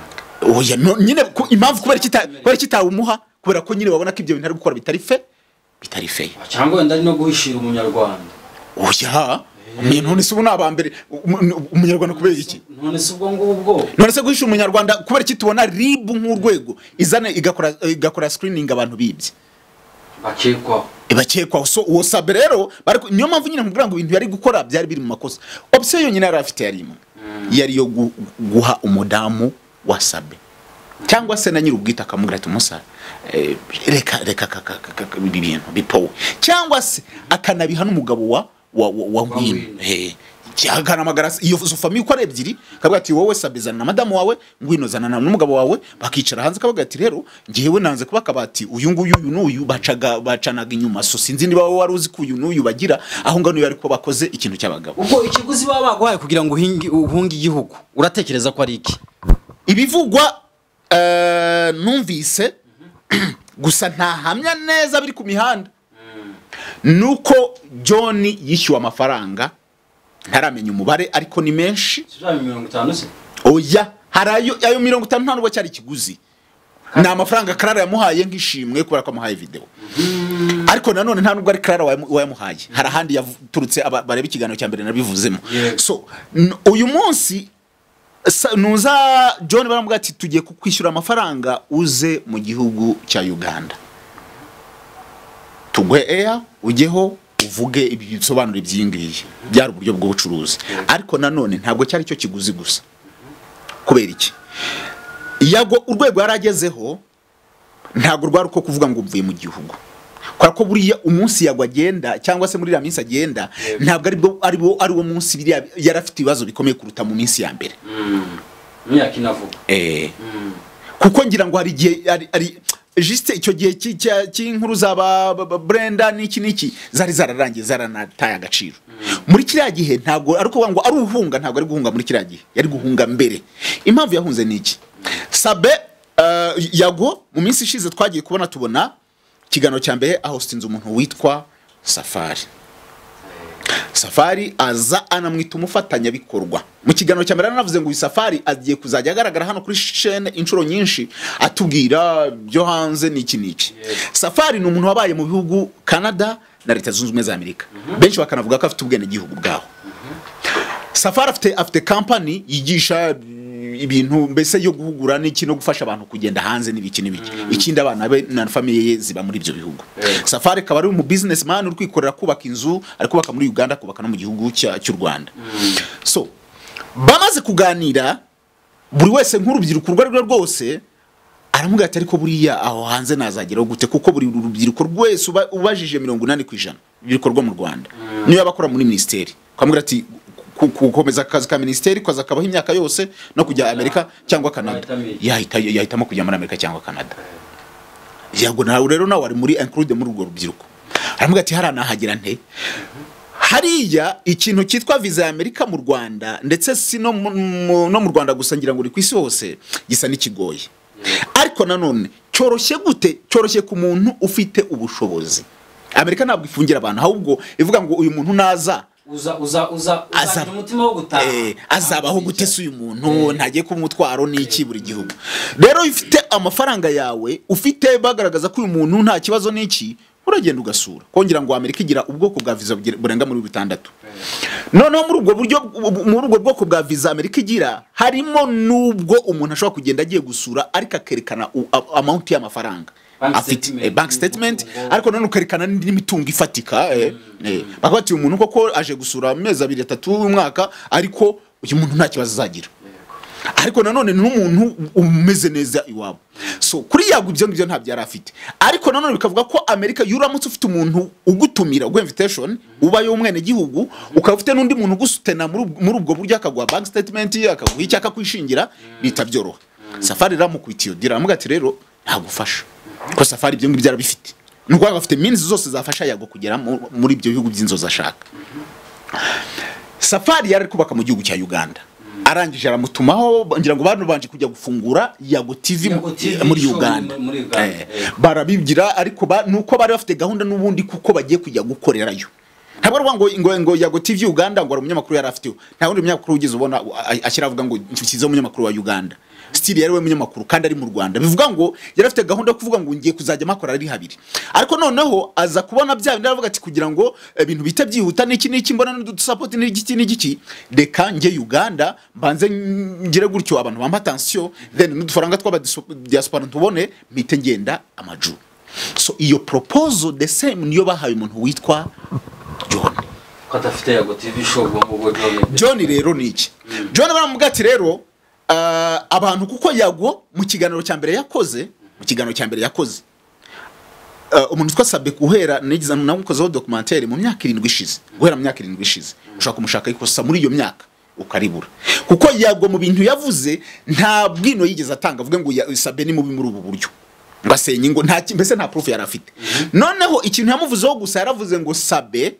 oya nyine impamvu kubera kitawumuha kubera ko nyine babona ko ibyo bintu ari gukora bitari fe cyangwa wenda ari no guhishira umunyarwanda oya none se ubu nabambere umunyarwanda kubera iki none se ubwo ngubwo none se guhisha umunyarwanda kubera iki tubona RIB nk'urwego izane igakora screening abantu bibye bakekwa so uwo Sabe rero niyo mpamvu nyine nkubwira ngo ibintu yari gukora byari biri mu makosa option yonyine yari afite yari yo guha umudamu wa Sabe cyangwa se na nyiri ubwita akamubwira ati umusa reka ibintu bipowe cyangwa se akanabiha n'umugabo wa Ngwino cyagana magarasi iyo famille uko ari ebyiri kavuga ati wowe Sabe zana na madamu wawe Ngwino zana n'umugabo wawe bakicara hanze kavuga ati rero ngiyewe nanze kuba kabati uyu nguyu n'uyu bacanaga inyuma so sinzi niba wowe wari uzi ko uyu n'uyu bagira aho ngano yari ko bakoze ikintu cy'abagabo ubwo ikiguzi baba bagwaye kugira ngo uhunge igihugu uratekereza ko ari iki ibivugwa numvise gusa ntahamya neza biri ku mihanda nuko John yishyuwe amafaranga ntaramenya umubare ariko ni menshi 50 se oya harayo ayo 50 nta nubwo cyari ikiguzi na amafaranga Clara yamuhaye nk'ishimwe kubera ko amuhaye video ariko nanone nta nubwo ari Clara wayamuhaye harahandi yaturutse bareba ikiganiro cya mbere nabivuzemo so uyu munsi nuza John baramubwira ati tugiye kukwishyura amafaranga uze mu gihugu cya Uganda tugwe air ujyeho uvuge ibisobanuro by'ingiye byari uburyo bw'ubucuruzi ariko nanone ntabwo cyari cyo kiguzi gusa kubera iki Yago urwego yaragezeho ntabwo rwari uko kuvuga ngo mvuye mu gihugu kwa ko buriya umunsi Yago agenda cyangwa se muri la minsi agenda ntabwo ari wo munsi biriya yarafite ibibazo bikomeye kuruta mu minsi ya mbere myaka inavuga kuko ngira ngo hari gihe ari juste icyo gihe cy'inkuru zaba Brenda niki zari zararangiye zaranataye agaciro muri kiriya gihe ntabwo ari kuvuga ngo ari uhunga ntabwo ari guhunga muri kiriya gihe yari guhunga mbere impamvu yahunze niki Sabe Yago mu minsi ishize twagiye tubona kiganiro cya mbere aho stinze umuntu witwa Safari aza anamwita umufatanya bikorwa mu kiganiro cya mbere navuze ngo Safari agiye kuzajya agaragara hano kuri chaîne inshuro nyinshi atubwira byo hanze niki Safari ni umuntu wabaye mu bihugu Canada na Leta Zunze Ubumwe za Amerika benshi bakanavuga ko afite ubwene gihugu bwaho Safari afite company yigisha ibintu mbese yo guhugura n'iki no gufasha abantu kugenda hanze n'ibiki ikindi abana be na family ye ziba muri ibyo bihugu Safari akaba ari mu businessman uri kwikorera kubaka inzu ari kubaka muri Uganda kubaka no mu gihugu cy'u Rwanda so bamaze kuganira buri wese nk'urubyiruko rwose aramubwira ati ariko buriya aho hanze nazageraho gute kuko buri rubyiruko rwese ubajije 80% ibikorwa mu Rwanda niyo abakora muri ministeri kwamubwira ati kukomeza akazi ka ministeri kwaza kabaho imyaka yose no kujya Amerika cyangwa Canada yahitamo kujya muri Amerika cyangwa Canada Yago nawe rero nawe ari muri include muri urwo rubyiruko aramubwira ati harana hagira nte hariya ikintu cyitwa visa ya Amerika mu Rwanda ndetse si no mu Rwanda gusa ngira ngo uri kwisi hose gisa n'ikigoye ariko nanone cyoroshye gute cyoroshye ku muntu ufite ubushobozi Amerika ntabwo ifungira abantu ahubwo ivuga ngo uyu muntu naza uza umutima wo gutaha azabaho gutesa uyu muntu ntagiye kumutwaro n'iki buri gihugu rero ufite amafaranga yawe ufite bagaragaza ko uyu muntu nta kibazo n'iki uragenda ugasura kongera ngo Amerika igira ubwoko bwa visa burenga muri 6 noneho muri ubwo bwoko bwa visa Amerika igira harimo nubwo umuntu ashobora kugenda agiye gusura ariko akerekana amount y'amafaranga afite bank statement ariko none ukerekana n'imitungo ifatika bakati umuntu koko aje gusura amezi 2-3 umwaka ariko uyu muntu nta kibazo azagira ariko nanone n'umuntu umeze neza iwabo so kuri Yago ibyo ngibyo nta byara afite ariko nanone bikavuga ko Amerika yuramutse ufite umuntu ugutumira ugu invitation ubaye umwene gihugu ukaba ufite n'undi muntu ugusutena muri ubwo buryo akagwa bank statement akaguha icyaka kwishingira bitabyoroha Safari ramukubitiyo diramuga ati rero ntagufasha ko Safari ibyo ngibyo byarabifite nuko afite means zose zafasha Yago kugera muri ibyo bihugu by'inzoza ashaka Safari yari kubaka mu gihugu cya Uganda arangije aramutumaho ngira ngo bantu banje kujya gufungura Yago TV muri Uganda barabigira ariko nuko bari bafite gahunda n'ubundi kuko bagiye kujya gukorerayo ntabwo ngo Yago TV Uganda ngo umunyamakuru yari afite nta wundi munyamakuru ugize ubona ashyira avuga ngo nshyize umunyamakuru wa Uganda stili yari we munyamakuru kandi ari mu Rwanda bivuga ngo yari afite gahunda yo kuvuga ngo ngiye kuzajya makora ari habiri ariko noneho aza kubona bya bindi aravuga ati kugira ngo ibintu bita byihuta n'iki mbona n'udusupport n'igiki reka nge Uganda mbanze ngire gutyo abantu bamba attention then n'udufaranga twaba diaspora tubone mpite ngenda amaju so iyo proposal the same niyo bahaye umuntu witwa John katafite Yago TV show ngo John rero niki John baramubwira ati rero abantu kuko Yago mu kiganiro cya mbere yakoze umuntu twasabe guhera nigiza namukozeho documentaire mu myaka 7 ishize guhera mu myaka 7 ishize ushaka kumushaka ikosa muri iyo myaka ukaribura kuko Yago mu bintu yavuze nta bwino yigeze atanga avuga ngo Sabe ni mubi muri ubu buryo ngasenye ngo nta mbese nta proof yari afite noneho ikintu yamuvuzeho gusa yaravuze ngo Sabe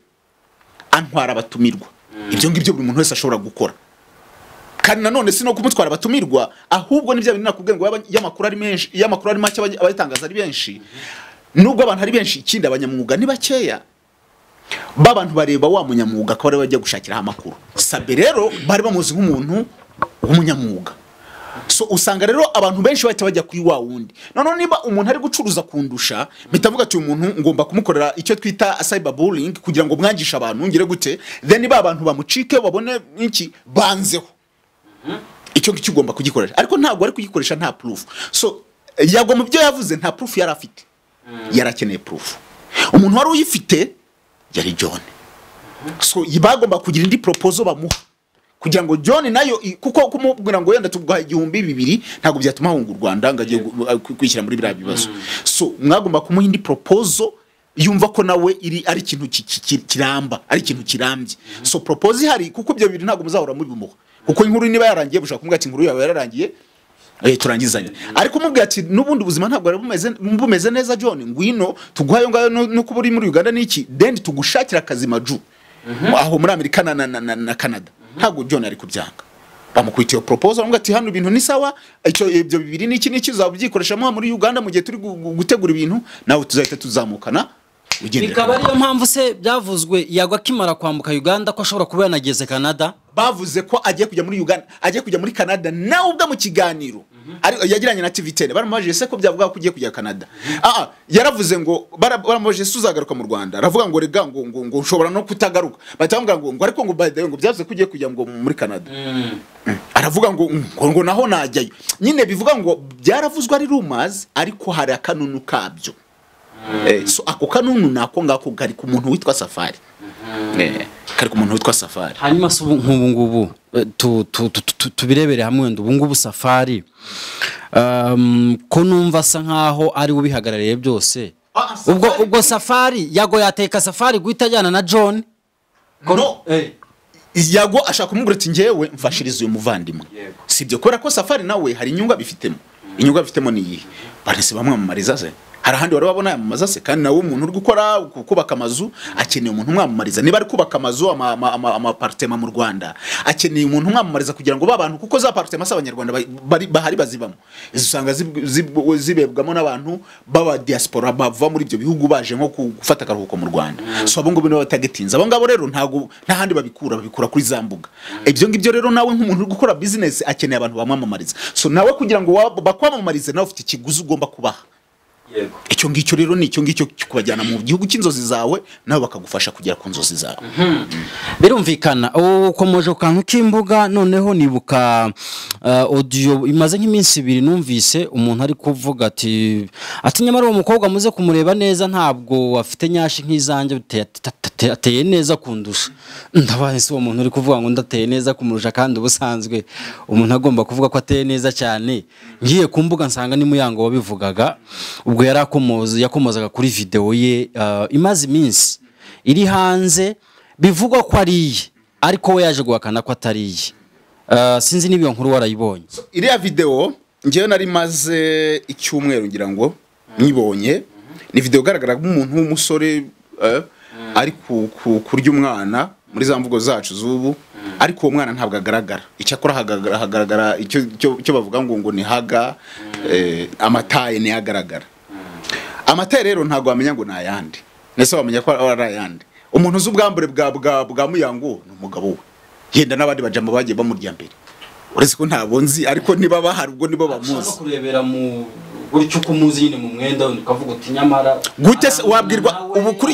antwara abatumirwa ibyo ngibyo buri muntu wese ashobora gukora kandi nanone sino kumutwara abatumirwa ahubwo nibyo bintu nakubwiye ngo yamakuru ari menshi yamakuru ari make abayitangaza ari benshi nubwo abantu ari benshi ikindi abanyamwuga ni bakeya babantu bareba wa munyamwuga ko bari bajya gushakira amakuru Sabe rero bari bamuzi nk'umuntu w'umunyamwuga so usanga rero abantu benshi bahita bajya kuri wa wundi none niba umuntu ari gucuruza kundusha bitavuga ati umuntu ngomba kumukorera icyo twita cyberbullying kugira ngo mwangisha abantu ngire gute then niba abantu bamucike babone iki banzeho icyo kigomba kugikoresha ariko ntabwo ari kugikoresha nta proof so Yago mu byo yavuze nta proof yari afite yarakeneye proof umuntu wari uyifite yari John. So bagomba kugira indi proposal bamuha kugira ngo John nayo kuko kumubwira ngo yenda tuguha 2,000 ntago byatuma hunga u Rwanda ngagiye kwishyira muri bira bibazo. So mwagomba kumuha indi proposal yumva ko nawe ari ikintu kiramba, ari ikintu kirambye. So propose hari kuko ibyo bintu ntago muzahora muri bimuha kuko inkuru niba yarangiye bushaka kumubwira ati inkuru yawe yararangiye turangizanye, ariko mubwira ati nubundi ubuzima ntabwo bumeze neza John, ngwino tuguhayo ngayo no kuba uri muri Uganda niki then tugushakira akazi maju aho muri Amerika na Canada. Ntabwo John ari kubyanga, bamukwitiye proposal ngo ati hano ibintu ni sawa, icyo ibyo bibiri niki uzabyikoresha muri Uganda mu gihe turi gutegura ibintu nawe tuzahita tuzamukana. Bikaba ariyo mpamvu se byavuzwe Yago akimara kwambuka Uganda ko ashobora kuba yanageze Canada. Bavuze ko agiye kujya muri Uganda, agiye kujya muri Canada nawe ubwa mu kiganiro yagiranye na TV10 baramubajije se ko byavuga ko ugiye kujya Canada. Yaravuze ngo baramubajije suzagaruka mu Rwanda, aravuga ngo rega ngo ushobora no kutagaruka, batambwira ngo ariko ngo by the way ngo byavuze ko ugiye kujya ngo muri Canada. Aravuga ngo naho najyayo, nyine bivuga ngo byaravuzwe ari rumors ariko hari akanunu kabyo. So ako kanunu nako ngako gari ku muntu witwa Safari. Kari ku muntu witwa Safari. Hanyuma se nk'ubu ngubu tubirebere hamwe wenda ubu ngubu Safari ko numva asa nkaho ari ubihagarariye byose. Ubwo Safari Yago yateka Safari guhita ajyana na John. No. Yago ashaka kumubwira ati ngewe mfashiriza uyu muvandimwe. Sibyo kubera ko Safari nawe hari inyungu abifitemo. Inyungu abifitemo ni iyi. Barese bamwamamariza ze. Hari ahandi wari wabona yamamaza se kandi nawe umuntu uri gukora kubaka amazu akeneye umuntu mwamamariza. Niba ari kubaka amazu ama apartment mu Rwanda akeneye umuntu mwamamariza kugira ngo babantu kuko za apartment z'abanyarwanda bahari bazibamo usanga zibebwamo n'abantu baba diaspora bava muri ibyo bihugu baje nko gufata akaruhuko mu Rwanda. So abo ngabo nibo batagetinza, abo ngabo rero ntago nta handi babikura kuri zambuga. Ibyo ngibyo rero nawe nk'umuntu uri gukora business akeneye abantu bamwamamariza. So nawe kugira ngo bakwamamarize nawe ufite ikiguzi ugomba kubaha. Icyo ngicyo rero ni icyo ngicyo kubajyana mu gihugu cy'inzozi zawe nawe bakagufasha kugera ku nzozi zawe. Birumvikana ukomoje kantu k'imbuga noneho nibuka audio imaze nk'iminsi 2 numvise umuntu ari kuvuga ati nyamara uwo mukobwa muze kumureba neza ntabwo afite nyashi nk'izanjye ateye neza kundusha. Ndabaye se uwo muntu uri kuvuga ngo ndateye neza kumurusha kandi ubusanzwe umuntu agomba kuvuga ko ateye neza cyane. Ngiye ku mbuga nsanga ni Muyango wabivugaga ubwo yakomozaga kuri video ye imaze iminsi iri hanze bivugwa ko ariye ariko we yaje guhakana ko atariye. Sinzi nibiyo nkuru warayibonye. Iriya video ngiye nari maze icyumweru ngira ngo nibonye ni video garagara nk'umuntu w'umusore ari kurya umwana muri za mvugo zacu zubu ariko uwo mwana ntabwo agaragara. Icyakora hagaragara icyo bavuga ngo ni haga amataye ni agaragara. Amataye rero ntabwo wamenya ngo nayandi. Nese wamenya ko ari ayandi. Umuntu uzi ubwambure bwa Muyango ni umugabo we. Yenda nabandi bajama bagiye bamurya mbere. Uretse ko ntabonzi ariko niba bahari ubwo nibo bamuzi. Kurebera mu gutyo kumuzi nyine mu mwenda ukavuga uti nyamara gute wabwirwa ubu kuri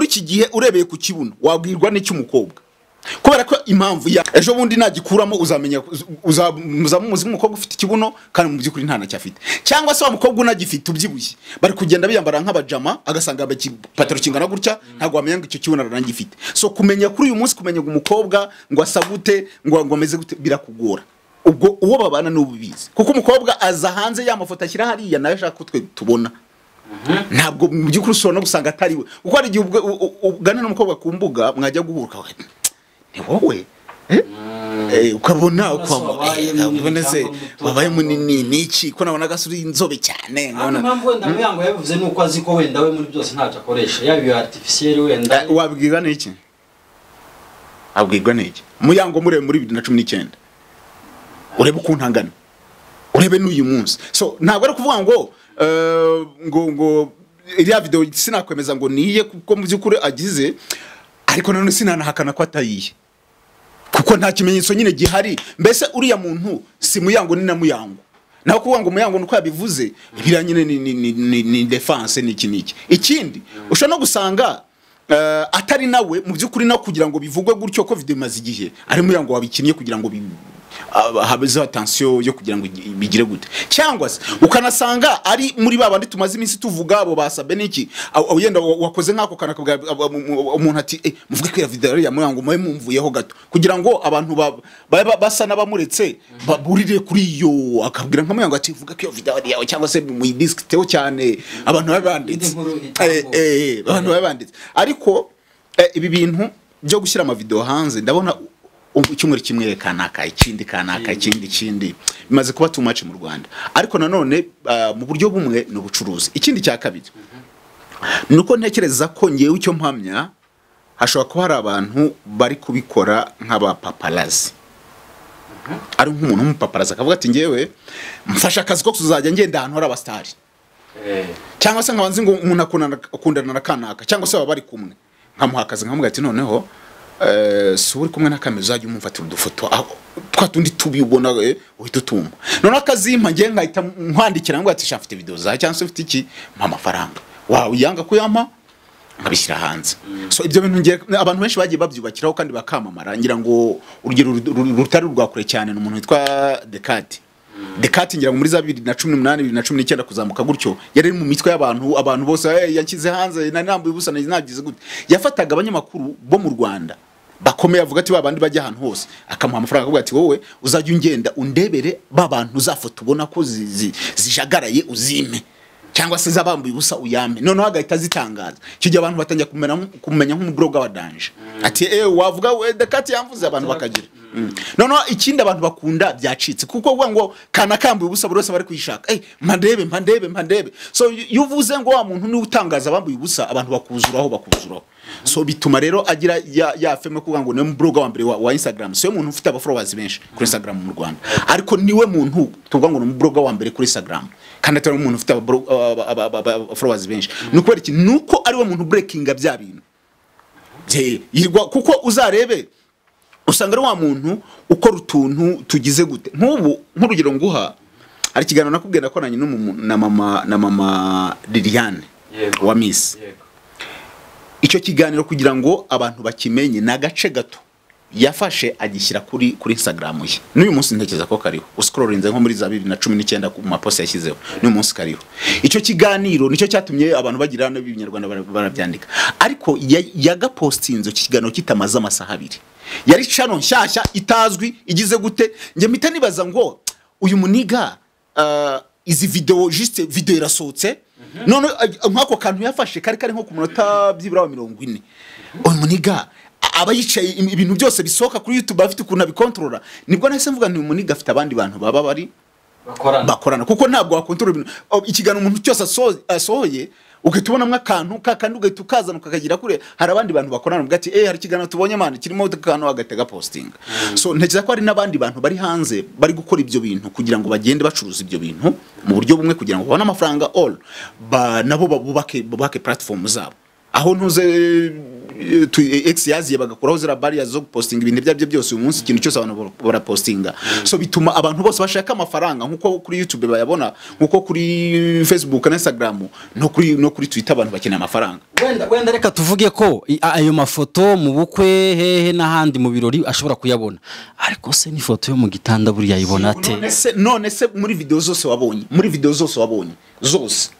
iki gihe urebeye ku kibuno wabwirwa n'icyo umukobwa kubera ko impamvu ya ejo bundi nagikuramo uzamenya uzamuzi umukobwa ufite ikibuno kandi mu byukuri nta nacyafite cyangwa se wa mukobwa unagifite ubyibushye bari kugenda biyambara nk'abajama agasanga patero kingana gutya ntago wamenya ngo icyo kibuno arangifite. So kumenya kuri uyu munsi kumenya ngo umukobwa ngo asagute ngo ameze gute birakugora. Ubwo uwo babana n'ububizi kuko umukobwa aza hanze y'amafoto ashyira hariya nayo ashaka ko twe tubona. Ntabwo mu byukuri ushobora no gusanga atari we kuko hari igihe ugana n'umukobwa ku mbuga mwajya guhuruka ni wowe ukabona ukaboneze wabaye munini niki ko nabona gasuri inzobe cyane nkabona mpamvu wenda Muyango yabivuze nuko azi ko wenda we muri byose ntacyo akoresha yabiyo artificiel wenda wabwirwa n'iki abwirwa n'iki Muyango murebe muri 2019 urebe ukuntangana urebe n'uyu munsi. So ntabwo ari kuvuga ngo iriya video sinakwemeza ngo niye kuko mu byukuri agize ariko none sinanahakana ko atayiye kuko nta kimenyetso nyine gihari. Mbese uriya muntu si Muyango ni na Muyango naho kuvuga ngo Muyango nuko yabivuze biriya nyine ni defense niki ikindi ushobora no gusanga atari nawe mu byukuri na kugira ngo bivugwe gutyo ko video imaze igihe ari Muyango wabikinnye kugira ngo habezeho attention yo kugira ngo bigire gute, cyangwa se ukanasanga ari muri babandi tumaze iminsi tuvuga abo basabe niki yenda wakoze nkako kanakabwa umuntu ati muvuge ko ya video ya muyango mwe mumvuyeho gato kugira ngo abantu basa n'abamuretse baburire kuri iyo akabwira nka muyango ati vuga ko iyo video yawe cyangwa se mu disc teo cyane abantu babanditse abantu babanditse ariko ibi bintu byo gushyira ama video hanze ndabona icyumweru kimwe kanaka ikindi bimaze kuba too much mu Rwanda ariko nanone mu buryo bumwe no bucuruzi. Ikindi cya kabiri nuko ntekereza ko ngewe icyo mpamya hashobora kuba hari abantu bari kubikora nk'aba paparazzi ari nk'umuntu w'umupaparazi akavuga ati ngewe mfasha akazi ko kuzajya ngenda ahantu hari abastari cyangwa se nkabanzi ngo umuntu akundana na kanaka cyangwa se baba bari kumwe nkamuha akazi nkamuga ati noneho suri kumwe n'akameza ajya umumfatira udufoto twatundi tubibona uhita utuma none akazimpa ngiye ngahita nkwandikira ngo ati shafite video za cyangwa se ufite iki mpa amafaranga wawe yanga kuyampa nkabishyira hanze. So ibyo bintu ngiye abantu benshi bagiye babyubakiraho kandi bakamamara ngira ngo urugero rutari rwakure cyane n'umuntu witwa Dekati ngira ngo muri za 2018 2019 kuzamuka gutyo yari mu mitwe y'abantu bose yakize hanze nambuye ubusa nagize gute yafataga abanyamakuru bo mu Rwanda bakomeye avuga ati babandi bajya ahantu hose akamuha amafaranga avuga ati wowe uzajya ungenda undebere babantu uzafoto ubona ko zijagaraye uzime cyangwa se zabambuye ubusa uyambe noneho agahita zitangaza cyo gihe abantu batangiye kumenya nk'umublogger wa Danje ati wavuga Dekati yamvuze abantu bakagira noneho ikindi abantu bakunda byacitse kuko uvuga ngo kanakambuye ubusa buri wese bari kwishaka mpandebe so yuvuze ngo wa muntu ni utangaza abambuye ubusa abantu bakuzuraho so bituma rero agira ya feme kuvuga ngo ni blogger wa mbere wa Instagram so umuntu ufite aba followers benshi kuri Instagram mu Rwanda ariko niwe muntu tuvuga ngo ni blogger wa mbere kuri Instagram kandi atari umuntu ufite followers benshi nuko iki nuko ari we muntu breakinga bya bintu kuko uzarebe usanga ari wa muntu ukora utuntu tugize gute nk'ubu nk'urugero nguha ari kiganiro nakubwiye nakoranye na mama Liliane wa Miss icyo kiganiro kugira ngo abantu bakimenye nagace gato yafashe agishyira kuri Instagram ye n'uyu munsi ntekereza ko kariho uscrollinze nko muri za 2019 ku mapost yashyizeho n'uyu munsi kariho icyo kiganiro nicyo cyatumye abantu bagira n'Ibinyarwanda barabyandika ariko yagapostinze kiganiro kitamaze amasaha 2 yari channel nshyashya itazwi igize gute nge mpita nibaza ngo uyu muniga izi video juste video irasohotse none nkako kantu yafashe kari nko ku munota byibura 40 uyu muniga aba yicaye ibintu byose bisohoka kuri YouTube afite ukuntu abikontrola nibwo nahise mvuga nti umuniga afite abandi bantu baba bari bakorana kuko ntabwo wakontrola ibintu ikigano umuntu cyose asohoye ukitubonamwe akantu kakandi ugahita ukazana ukagira kure hari abandi bantu bakorana ubwo ati hari kigano tubonye mani kirimo akantu agatega posting so ntekereza ko hari nabandi bantu bari hanze bari gukora ibyo bintu kugira ngo bagende bacuruza ibyo bintu mu buryo bumwe kugira ngo babone amafaranga nabo babubake platform zabo aho ntuze yaziye bagakuraho zira barrier zo posting ibintu byabyo byose uyu munsi ikintu cyose abantu barapostinga so bituma abantu bose bashaka amafaranga nkuko kuri YouTube bayabona nkuko kuri Facebook na Instagram no kuri Twitter abantu bakeneye amafaranga wenda reka tuvuge ko ayo mafoto mu bukwe hehe n'ahandi mu birori ashobora kuyabona ariko se ni foto yo mu gitanda buri yayibona ate none se muri video zose wabonye zose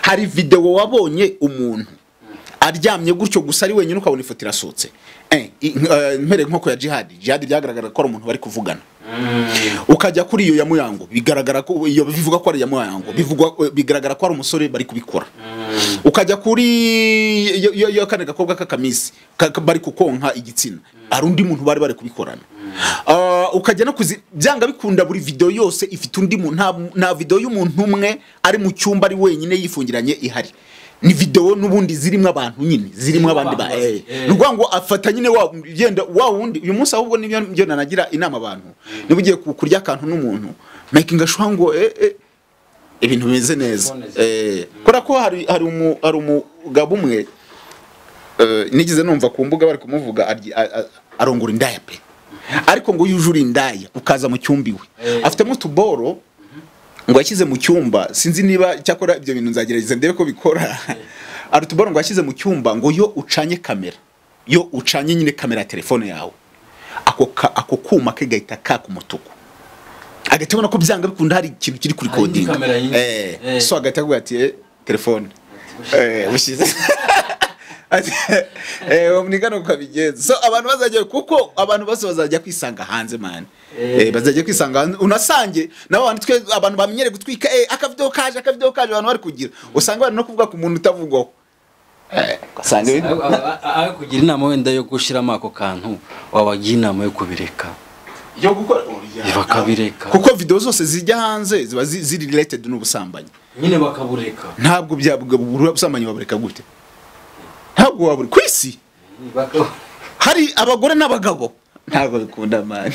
hari video wabonye umuntu aryamye gutyo gusa ari wenyine ukabona ifoto irasotse mpere nkoko ya Jihad byagaragara ko ari umuntu bari kuvugana ukajya kuri iyo ya Muyango bigaragara ko iyo bivuga ko ari ya Muyango bigaragara ko ari umusore bari kubikora ukajya kuri yo kane gakobwa k'akamisi bari kukonka igitsina ari undi muntu bari kubikorana ukajya no byanga bikunda buri video yose ifite undi muntu nta video y'umuntu umwe ari mu cyumba ari wenyine yifungiranye ihari ni video nubundi zirimo abantu nyine zirimo abandi ba ngo afata nyine yenda wundi uyu munsi ahubwo nibyo nanagira inama abantu nibugiye kurya akantu n'umuntu making ashwa ngo ibintu bimeze neza kora ko hari umugabo umwe nigize numva ku mbuga bari kumuvuga arongura indaya pe ariko ngo yujura indaya ukaza mu cyumbiwe afitemo tuboro ngo yashyize mu cyumba sinzi niba cyakora ibyo bintu nzagerageza ndebe ko bikora arutuboro ngo yashyize mu cyumba ngo yo ucanye nyine kamera ya telefone yawe ako kuma ke gahita kaka umutuku agahita ubona ko byanga bikunda hari ikintu kiri kuri coding so agahita avuga ati telefone bushize umnikano ukabigenza so abantu bazajya kuko abantu bose bazajya kwisanga hanze man bazajya kwisanga unasange nabo twe abantu bamenyere gutwika akavideo kaje abantu bari kugira usanga bari no kuvuga ku muntu utavugwaho kasanga aho kugira inama wenda yo gushiramo ako kantu wabagira inama yo kubireka yo gukora bakabireka kuko video zose zijya hanze ziba ziri related n'ubusambanyi nyine bakabureka ntabwo ubusambanyi babureka gute ntabwo waburi kwisi hari abagore n'abagabo ntabwo bikunda man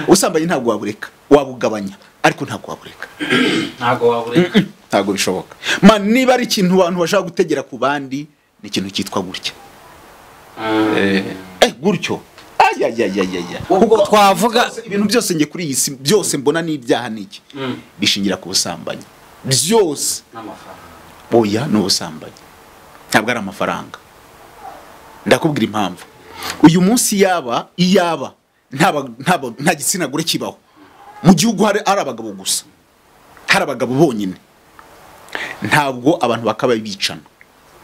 usambanyi ntabwo wabureka wabugabanya ariko ntabwo wabureka ntabwo bishoboka man niba ari ikintu abantu bashaka gutegera ku bandi ni ikintu cyitwa gutya gutyo ubwo twavuga ibintu byose nge kuri iyi si byose mbona n'ibyaha niki bishingira ku busambanyi byose n'amafaranga oya n'ubusambanyi ntabwo ari amafaranga ndakubwira impamvu uyu munsi iyaba nta gitsina gore kibaho mu gihugu hari abagabo gusa hari abagabo bonyine ntabwo abantu bakaba bicana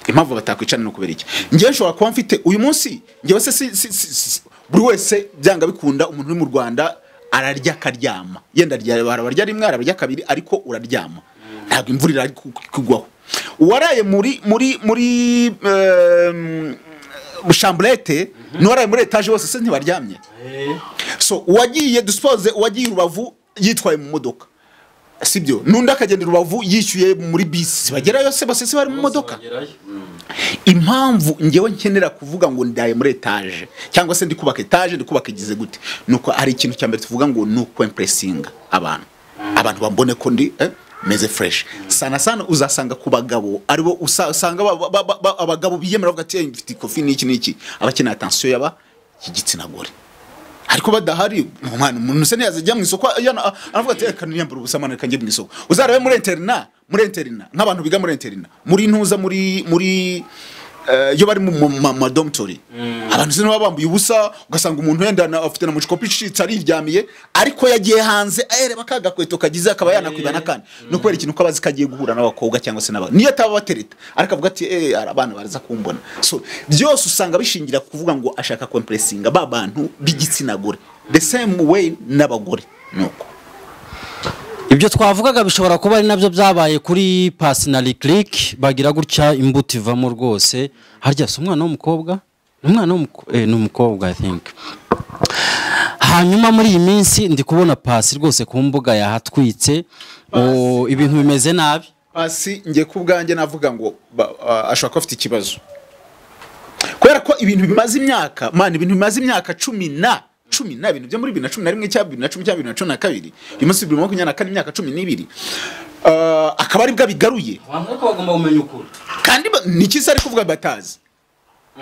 impamvu batakwicana no kubera iki ngiye nshobora kuba mfite uyu munsi ngiye se buri wese byanga bikunda umuntu uri mu Rwanda ararya akaryama yenda barya rimwe ararya kabiri ariko uraryama ntabwo imvura iri kugwaho waraye muri chambrette n'uwaraye muri etage wose se ntibaryamye so wagiye dispose wagiye Rubavu yitwaye mu modoka sibyo nundi akagenda Rubavu yishyuye muri bisi bagerayo se bose bari mu modoka impamvu ngewe nkenera kuvuga ngo ndaye muri etage cyangwa se ndikubaka etage ndikubaka igize gute nuko ari ikintu cyambere tuvuga ngo nuko impressing abantu bambone ko ndi meze fresh sana uzasanga ku bagabo aribo usanga abagabo biyemera bavuga ati mfite coffee niki abakeneye attention yaba igitsina gore ariko badahari umwana umuntu se yazajya mu isoko aravuga ati reka niyambura ubusamane kanjye mu isoko uzarabe muri interna nk'abantu biga muri interna muri ntuza muri yo bari mu dormitory abantu se no bambuye ubusa ugasanga umuntu yenda afite na mucikopi icitse ariryamiye ariko yagiye hanze ahereba kaga kweto kagize akaba yanakwibana kandi no kwera ikintu ko abazi kagiye guhura n'abakobwa cyangwa se n'aba niyo ataba batereta ariko avuga ati abana baraza kumbona so byose usanga bishingira kuvuga ngo ashaka compressinga ba bantu b'igitsina gore the same way n'abagore nuko ibyo twavugaga bishobora kuba ari nabyo byabaye kuri Personal Click bagira gutya imbuto ivamo rwose harya se umwana w'umukobwa n'umukobwa I think hanyuma muri iyi minsi ndi kubona Pasi rwose ku mbuga yahatwitse ibintu bimeze nabi Pasi ngiye kubwanjye navuga ngo ashaka ko afite ikibazo kubera ko ibintu bimaze imyaka ibintu bimaze imyaka 10 ibintu byo muri 2011 cyangwa 2010 cyangwa 2012 bimaze 2024 imyaka 12 akaba ari bwa bigaruye abantu ko bagomba kumenya ukuri kandi nikisa ari kuvuga batazi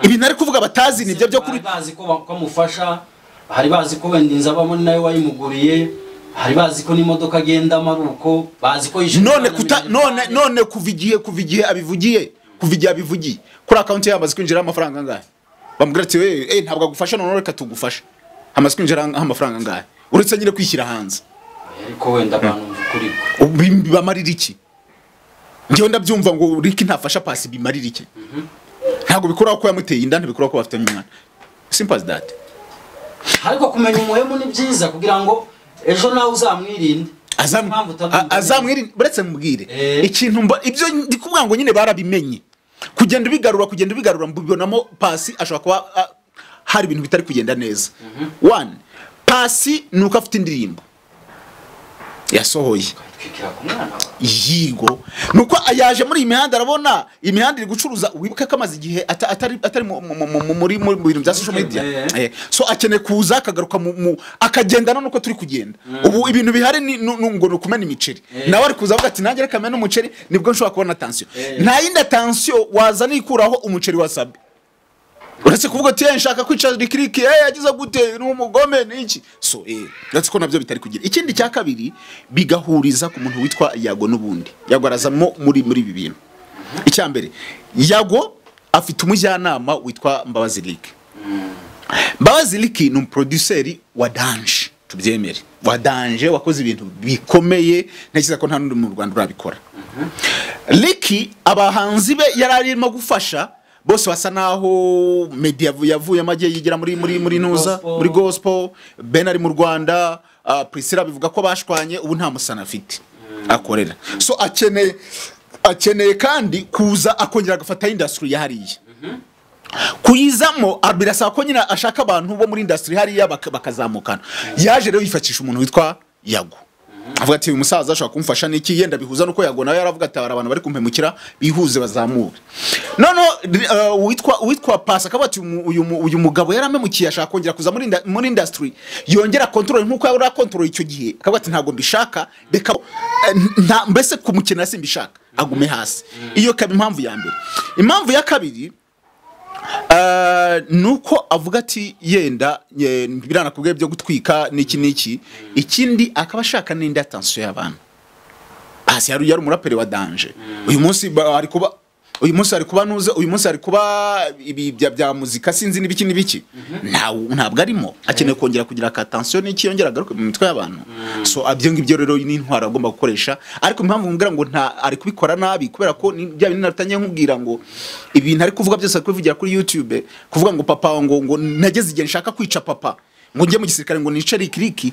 ibintu ari kuvuga batazi nibyo byo kuri bazi ko mufasha hari bazi ko wenda inzabamo nayo wayimuguriye hari bazi ko n'imodoka agenda amaruko bazi ko none kuvigiye abivugiye kuri account yamaze kwinjira amafaranga ngahe bamubwira ati ntabwo agufasha none reka tugufasha amaze kwinjira amafaranga ngahe uretse nyine kwishyira hanze ariko wenda abantu kuri bamarira iki ngiye ndabyumva ngo Rick ntafasha Pasi bimarira iki ntabwo bikora ko yamuteye inda ntibikora ko bafite umwana simple as that ariko kumenya umuhemu ni byiza kugira ngo ejo nawe uzamwirinde azamwirinde buretse mubwire ikintu ibyo ndikuvuga ngo nyine barabimenye kugenda bigarura mbibonamo Pasi ashobora kuba hari ibintu bitari kugenda neza one Pasi nuko afite indirimbo yasohoye yigo nuko ayaje muri imihanda arabona imihanda iri gucuruza wibuka kamaze igihe atari muri bintu bya social media so akeneye kuza akagaruka akagendana nuko turi kugenda ubu ibintu bihari ngo nukumena imiceri nawe ari kuza avuga ati nanjye reka mena umuceri nibwo nshobora kubona attention nta yindi attention wazana ikuraho umuceri wasabe uretse kuvuga ati nshaka kwica Rick yagize gute n'umugome n'iki so uretse ko nabyo bitari kugira ikindi cya kabiri bigahuriza ku muntu witwa Yago n'ubundi Yago arazamo muri ibi bintu icyambere Yago afite umujyanama witwa Mbabazi Rick Mbabazi Ricky ni umuproduceri wa Danje, tubyemere, wa Danje wakoze ibintu bikomeye, ntekereza ko nta n'undi mu Rwanda urabikora. Ricky abahanzi be yararimo gufasha bose basa naho media yavuye amagiye yigira muri ntuza muri gospel. Ben ari mu Rwanda, Priscilla bivuga ko bashwanye, ubu nta musana afite akorera. So akeneye kandi kuza akongera agafata industry yahariye. Kuyizamo birasaba ko nyina ashaka abantu bo muri industry hariya bakazamukana. Yaje rero yifashisha umuntu witwa Yago. Avuga ati uyu musaza ashaka kumfasha niki, yenda bihuza nuko Yago nawe yaravuga ati abantu bari kumpemukira bihuze bazamure. None witwa Pass akavuga ati uyu mugabo yaramemukiye ashaka kongera kuza muri industry yongera control nkuko yari control icyo gihe. Akavuga ati ntago mbishaka, reka mbese kumukina simbishaka, agume hasi. Iyo kabi impamvu ya mbere. Impamvu ya kabiri nuko avuga ati yenda birana kubwe byo gutwika niki ikindi akaba ashaka n'indi attention y'abantu. Hasi yari umuraperi wa Danje, uyu munsi ari kuba nuze, uyu munsi ari kuba ibi bya muzika sinzi n'ibiki ntabwo arimo, akeneye kongera kugira attention n'iki yongera garuka mu mitwe y'abantu. So abyo ngibyo rero ni intwara agomba gukoresha, ariko impamvu ngira ngo nta ari kubikora nabi kubera ko bya bintu natanye nkubwira ngo ibintu ari kuvuga byose kuvugira kuri YouTube, kuvuga ngo papa ngo nageze igihe nshaka kwica papa, ngo njye mu gisirikare ngo nice Ricky.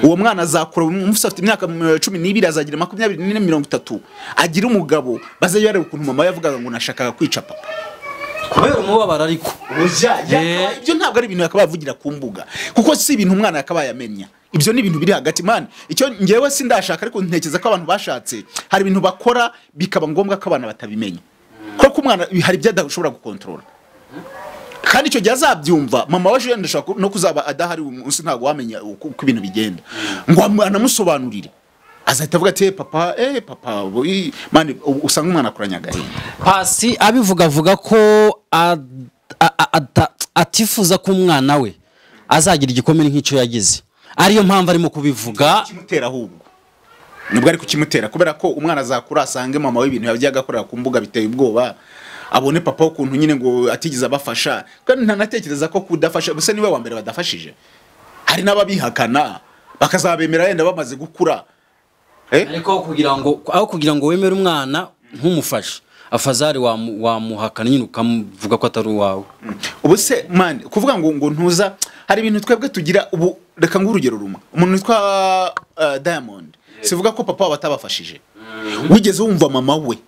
Uwo mwana azakura umufite imyaka 12 azagira 24-30 agira umugabo bazayare ukuntu mama yavugaga ngo nashakaga kwica papa kubera umubabara. Ariko ibyo ntabwo ari ibintu yakabavugira ku mbuga, kuko si ibintu umwana yakabaye amenya. Ibyo ni ibintu biri hagati man. Icyo ngewe sindashaka, ariko ntekeza ko abantu bashatse hari ibintu bakora bikaba ngombwa ko abana batabimenya, kuko umwana hari ibyo adashobora gukontrola. Kandi icyo gihe azabyumva mama waje yandashaka no kuzaba adahari umunsi ntago wamenya uko ibintu bigenda, ngo anamusobanurire. Azahita avuga ati papa man, usanga umwana akuranya agahinda. Pasi avuga ko atifuza ko umwana we azagira igikomere nk'icyo yagize, ariyo mpamvu arimo kubivuga. Kimutera ahubwo nibwo ari kukimutera, kubera ko umwana azakura asange mama we ibintu yabyaga akorera ku mbuga biteye ubwoba, abone papa ukuntu nyine ngo atigize abafasha. Kandi ntanatekereza ko kudafasha buse niwe wa mbere badafashije, hari n'ababihakana bakazabemera yenda bamaze gukura. Ariko kugira ngo wemere umwana nk'umufasha, afazari wamuhakana nyine ukamuvuga ko atari uwawe. Ubu se man kuvuga ngo ntuza, hari ibintu twebwe tugira. Ubu reka ngurugero rumwe, umuntu witwa Diamond sivuga ko papa batabafashije. Wigeze wumva mama we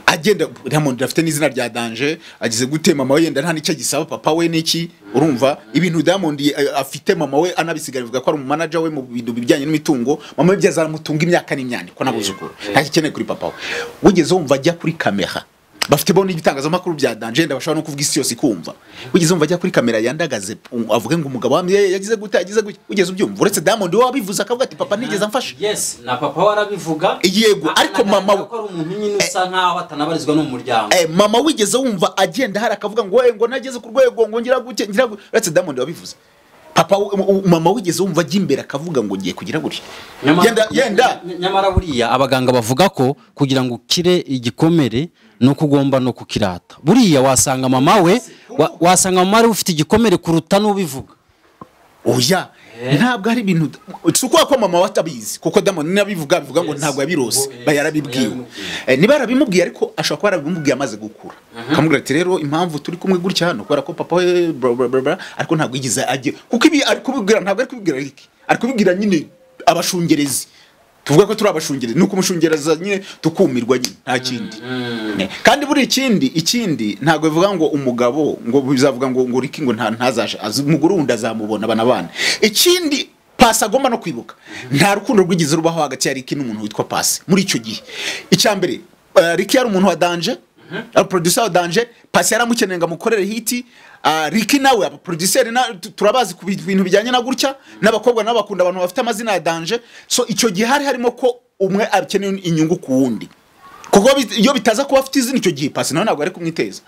agenda Diamond afite n'izina rya Danje, agize gute mama we yenda nta nicyo gisaba papa we niki? Urumva ibintu Diamond afite mama we anabisigara bivuga ko ari mu manager we mu bintu bijyanye n'imitungo. Mama we byazamutunga imyaka n'imyandiko nabuzukuru, nta kikeneye kuri papa we. Wigeze wumva ajya kuri kamera, bafite bo n'ibitangazamakuru bya Danje ndabashaka no kuvuga isi yose ikumva. Wigeze wumva ajya kuri kamera yandagaze avuge ngo umugabo wamye yagize gute wigeze ubyumva? Uretse Diamond we wabivuze akavuga ati papa nigeze amfasha. Yes, na papa warabivuga. Yego, ariko mama we ko ari umuntu nyine usa nkaho atanabarizwa no mu muryango. Mama wigeze wumva agenda hari akavuga ngo nageze ku rwego ngo ngira gute. Uretse Diamond wabivuze. Papa mama wigeze wumva ajya imbere akavuga ngo ngiye kugira gutya. Yenda nyamara buriya abaganga bavuga ko kugira ngo ukire igikomere no kugomba no kukirata. Buriya wasanga mama we ufite igikomere kuruta n'ubivuga. Oya, ntabwo ari ibintu suko ko mama watabizi, kuko Diamond nabivuga ngo ntabwo yabirose bayarabibwiwe. Niba yarabimubwiye ariko ashaka ko yarabimubwiye amaze gukura. Kamubwira ati rero impamvu turi kumwe gutya hano kubera ko papa we ariko ntabwo yigize ajye, kuko ibi ari kubibwira ntabwo ari kubibwira Ricky, ari kubibwira nyine abashungerezi. Tuvuga ko turi abashungerezi, nuko umushungereza nyine tukumirwa nyine nta kindi. Kandi buri ikindi ntabwo bivuga ngo umugabo ngo bizavuga ngo Ricky ngo ntazaje umugore wundi azamubona bana. Ikindi Pasi agomba no kwibuka, nta rukundo rwigize rubaho hagati ya Ricky n'umuntu witwa Pasi muri icyo gihe. Icyambere Ricky yari umuntu wa Danje, ari producer wa Danje. Pasi yaramukeneye ngo amukorere hiti. Ricky nawe producer turabazi ku bintu bijyanye na gutya, n'abakobwa n'abakunda abantu bafite amazina ya Danje. So icyo gihe harimo ko umwe abikeneye inyungu ku wundi, kuko iyo bitaza kuba afite izina icyo gihe Pasi nawe ntabwo ari kumwiteza.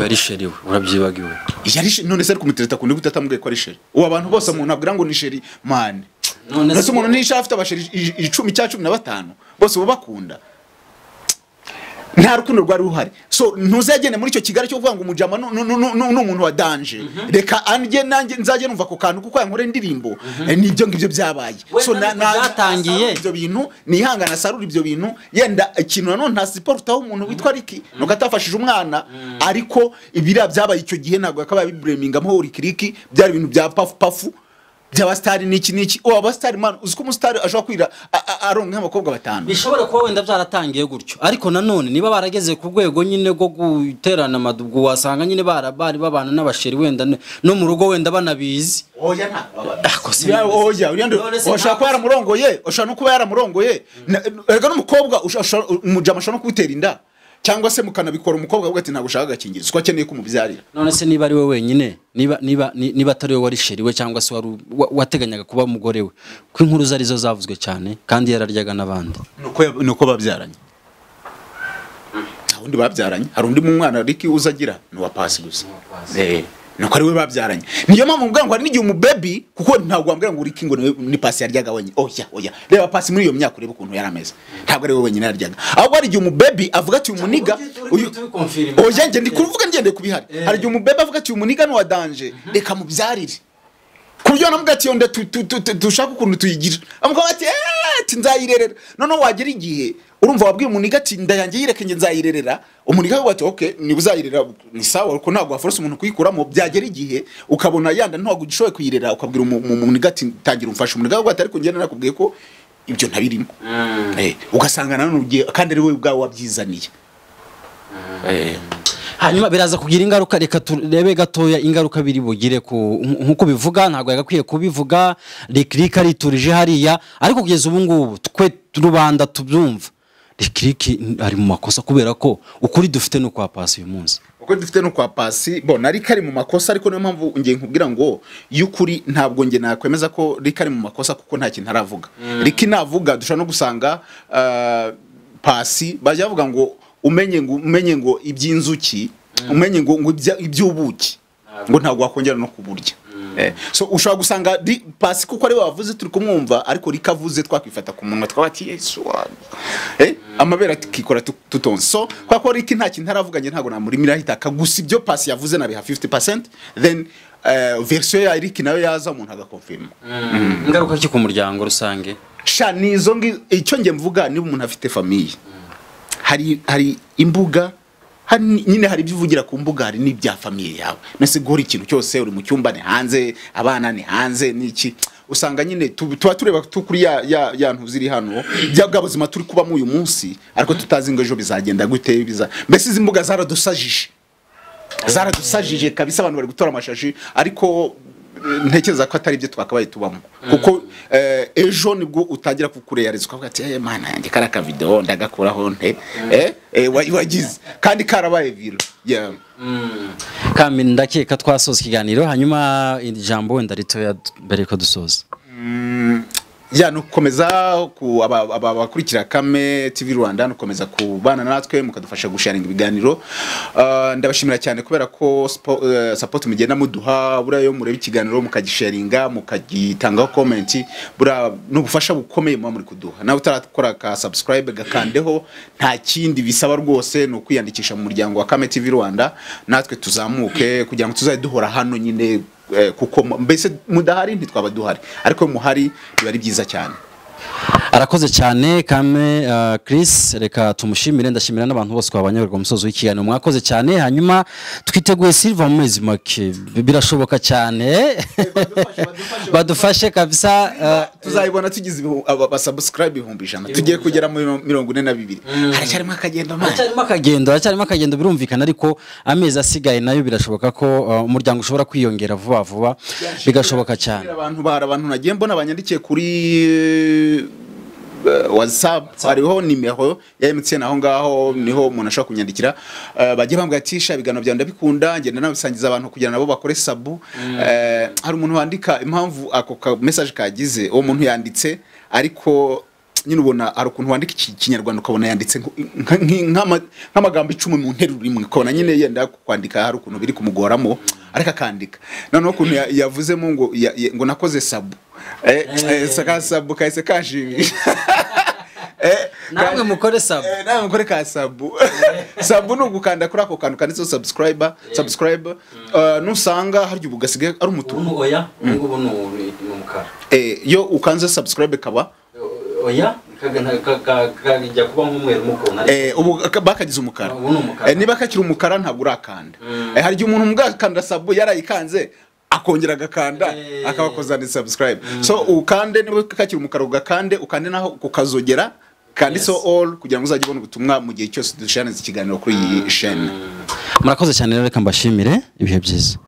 Yari sheri we, urabyibagiwe. Yari none se ari kumutereta kundi gutatamubwiye ko ari sheri. Uwo abantu bose umuntu abwira ngo ni sheri man. None umuntu nisha afite abasheri 10 cyangwa 15 bose bo bakunda. nta rukundo rwari ruhari. So ntuzagene muri icyo Kigali cyo kuvuga ngo umujama n'umuntu wa danje, reka anje nanjye nzaje numva ko kantu kuko yankore indirimbo nibyo ngibyo byabaye. So natangiye ibyo bintu nihangana sarura ibyo bintu yenda ikintu none nta support aho umuntu witwa Ricky nuko atafashije umwana, ariko ibira byabaye icyo gihe ntabwo akaba bibreminga mo Ricky byari ibintu bya pafu by'abastari niki abastari man uziko umustari ashobora kwira aronka nk'abakobwa batanu. Bishobora kuba wenda byaratangiye gutyo, ariko nanone niba barageze ku rwego nyine go guterana amadubwo wasanga nyine bari babana n'abasheri wenda no mu rugo wenda banabizi. Oya nta oya uriyando ushaka ko yaramurongoye, ushaka no kuba yaramurongoye ega n'umukobwa umujama ashobora no kubitera inda cyangwa se mukanabikora umukobwa avuga ati ntabwo ushaka agakingirizo ko akeneye kumubyarira. None se niba ari we wenyine, niba atari we wari sheri we cyangwa se wateganyaga kuba umugore we, ko inkuru zarizo zavuzwe cyane kandi yararyaga n'abandi, nuko babyaranye. Undi babyaranye hari undi mu mwana Ricky uzagira ni wa Pasi gusa. Nuko ari we babyaranye. Niyo mpamvu mvuga ngo hari n'igihe umubebi kuko ntabwo wambwira ngo Ricky ngo ni Pasi yaryaga wenyine. Oya reba Pasi muri iyo myaka ureba ukuntu yarameze, ntabwo ari we wenyine yaryaga. Ahubwo hari igihe umubebi avuga ati umuniga uyu oya nge ndi kuvuga ngende kubihari. Hari igihe umubebi avuga ati umuniga no wa danje reka mubyarire kubyo namuga ati yonde dushaka ukuntu tuyigira. Amuga ati nzayirerera. None wagera igihe urumva wabwiye umuniga ati ndayange yireke nge nzayirerera, umuniga ati okay ni buzayirera ni sawa, uko ntabwo waforce umuntu kuyikuramo. Byagera igihe ukabona yanda ntabwo gishoye kuyirera, ukabwira umuniga ati tangira umfashe. Umuniga ati ariko ngenda nakubwiye ko ibyo ntabirimo. Ugasanga nanone kandi ari we ubwawe wabyizaniye. Hanyuma biraza kugira ingaruka. Reka turebe gatoya ingaruka biri bugire nkuko bivuga, ntabwo yagakwiye kubivuga. Rick ariturije hariya, ariko kugeza ubu ngubu twe rubanda tubyumva Rick ari mu makosa kubera ko ukuri dufite no kwa Pasi uyu munsi. Uko dufite no kwa Pasi bona Rick ari mu makosa, ariko niyo mpamvu ngiye nkubwira ngo y'ukuri ntabwo nge nakwemeza ko Rick ari mu makosa kuko nta kintu aravuga. Rick navuga dushaka no gusanga Pasi bajya bavuga ngo umenye ngo iby'inzuki, umenye ngo iby'ubuki ngo ntabwo wakongera no kuburya. So ushaka gusanga Pasi kuko ari wavuze turi kumwumva, ariko rikavuze twakwifata ku munwa twabati Yesu amabera tikikora tutonse. So kwa ko Rick nta kintu aravuganye ntabwo namurimira hitaka gusa ibyo Pasi yavuze nabiha 50%, then version ya Rick nayo yaza umuntu agakonfirma. Ingaruka ki ku muryango rusange sha nizo icyo nge mvuga niba umuntu afite famille, hari imbuga nyine hari ibyivugira ku mbuga, hari n'ibya famille yawe. Nese gori ikintu cyose uri mu cyumba ni hanze, abana ni hanze niki, usanga nyine tuba tureba kuri ya ntuziri hano byagabo buzima turi kuba mu uyu munsi, ariko tutazi ngo ejo bizagenda gute mbese izi mbuga zaradusajije kabisa. Abantu bari gutora amashashi, ariko ntekereza ko atari byo twakabaye tubamo kuko ejo nibwo utangira kukureyariza ukavuga ati mana yanjye karaka video ndagakuraho nte wagize kandi karabaye viro. Kami ndakeka twasoza ikiganiro, hanyuma ijambo wenda ritoya mbere ko dusoza. Nukomeza ku abakurikira Kame TV Rwanda, nukomeza kubana natwe mukadufasha gusharinga ibiganiro. Ndabashimira cyane kubera ko support mugenda muduha, burayo mureba ikiganiro mukagisharinga mukagitangaho comment, bura n'ubufasha bukomeye muri kuduha. Nawe utarakora ka subscribe gakandeho, nta kindi bisaba rwose no kwiyandikisha mu muryango wa Kame TV Rwanda, natwe tuzamuke kugira ngo tuzaye duhora hano nyine kuko mbese mudahari ntitwaba duhari, ariko muhari biba ari byiza cyane. Arakoze cyane Kame Chris, reka tumushimire. Ndashimira n'abantu bose twabanyaberwa umusozo w'ikiganiro, mwakoze cyane. Hanyuma twiteguye Silver mu mezi make, birashoboka cyane badufashe kabisa. Tuzayibona tugize subscribe 100, tugiye kugera mu 42. Haracyarimo akagendo birumvikana, ariko amezi asigaye nayo birashoboka ko umuryango ushobora kwiyongera vuba bigashoboka cyane. Abantu nagiye mbona abanyandikiye kuri WhatsApp, hariho nimero ya MTN aho ngaho niho umuntu ashaka kunyandikira, bagiye bambwira ati sha bigano bya ndabikunda ngenda nabisangiza abantu kugira nabo bakore sabu. Hari umuntu wandika impamvu ako message kagize, uwo muntu yanditse ariko nyine ubona ari ukuntu wandika ikinyarwanda ukabona yanditse nk'amagambo 10 mu nteruro imwe, ukabona nyine yenda kwandika hari ukuntu biri kumugoramo ariko akandika. Noneho ukuntu yavuzemo ngo nakoze sabu saka sabu kaise kashimisha namwe mukore sub nawe mukore ka sabu sabu no gukanda kuri ako kantu kanditseho subscribe nusanga harya ubugasigaye ari umutuku oya ngubu no mukara yo ukanze subscribe kaba oya kajya kuba nk'umweru mukona ubu bakagize umukara niba kakiri umukara ntabwo urakanda harya umuntu mugakanda sabu yarayikanze akongera agakanda akabakoza ni subscribe so ukande niba kakiri umukara ugakande ukande naho kukazogera kandi so all kugira ngo uzajye ubona ubutumwa mu gihe cyose dushanize ikiganiro kuri iyi chaîne murakoze cyane rero reka mbashimire ibihe byiza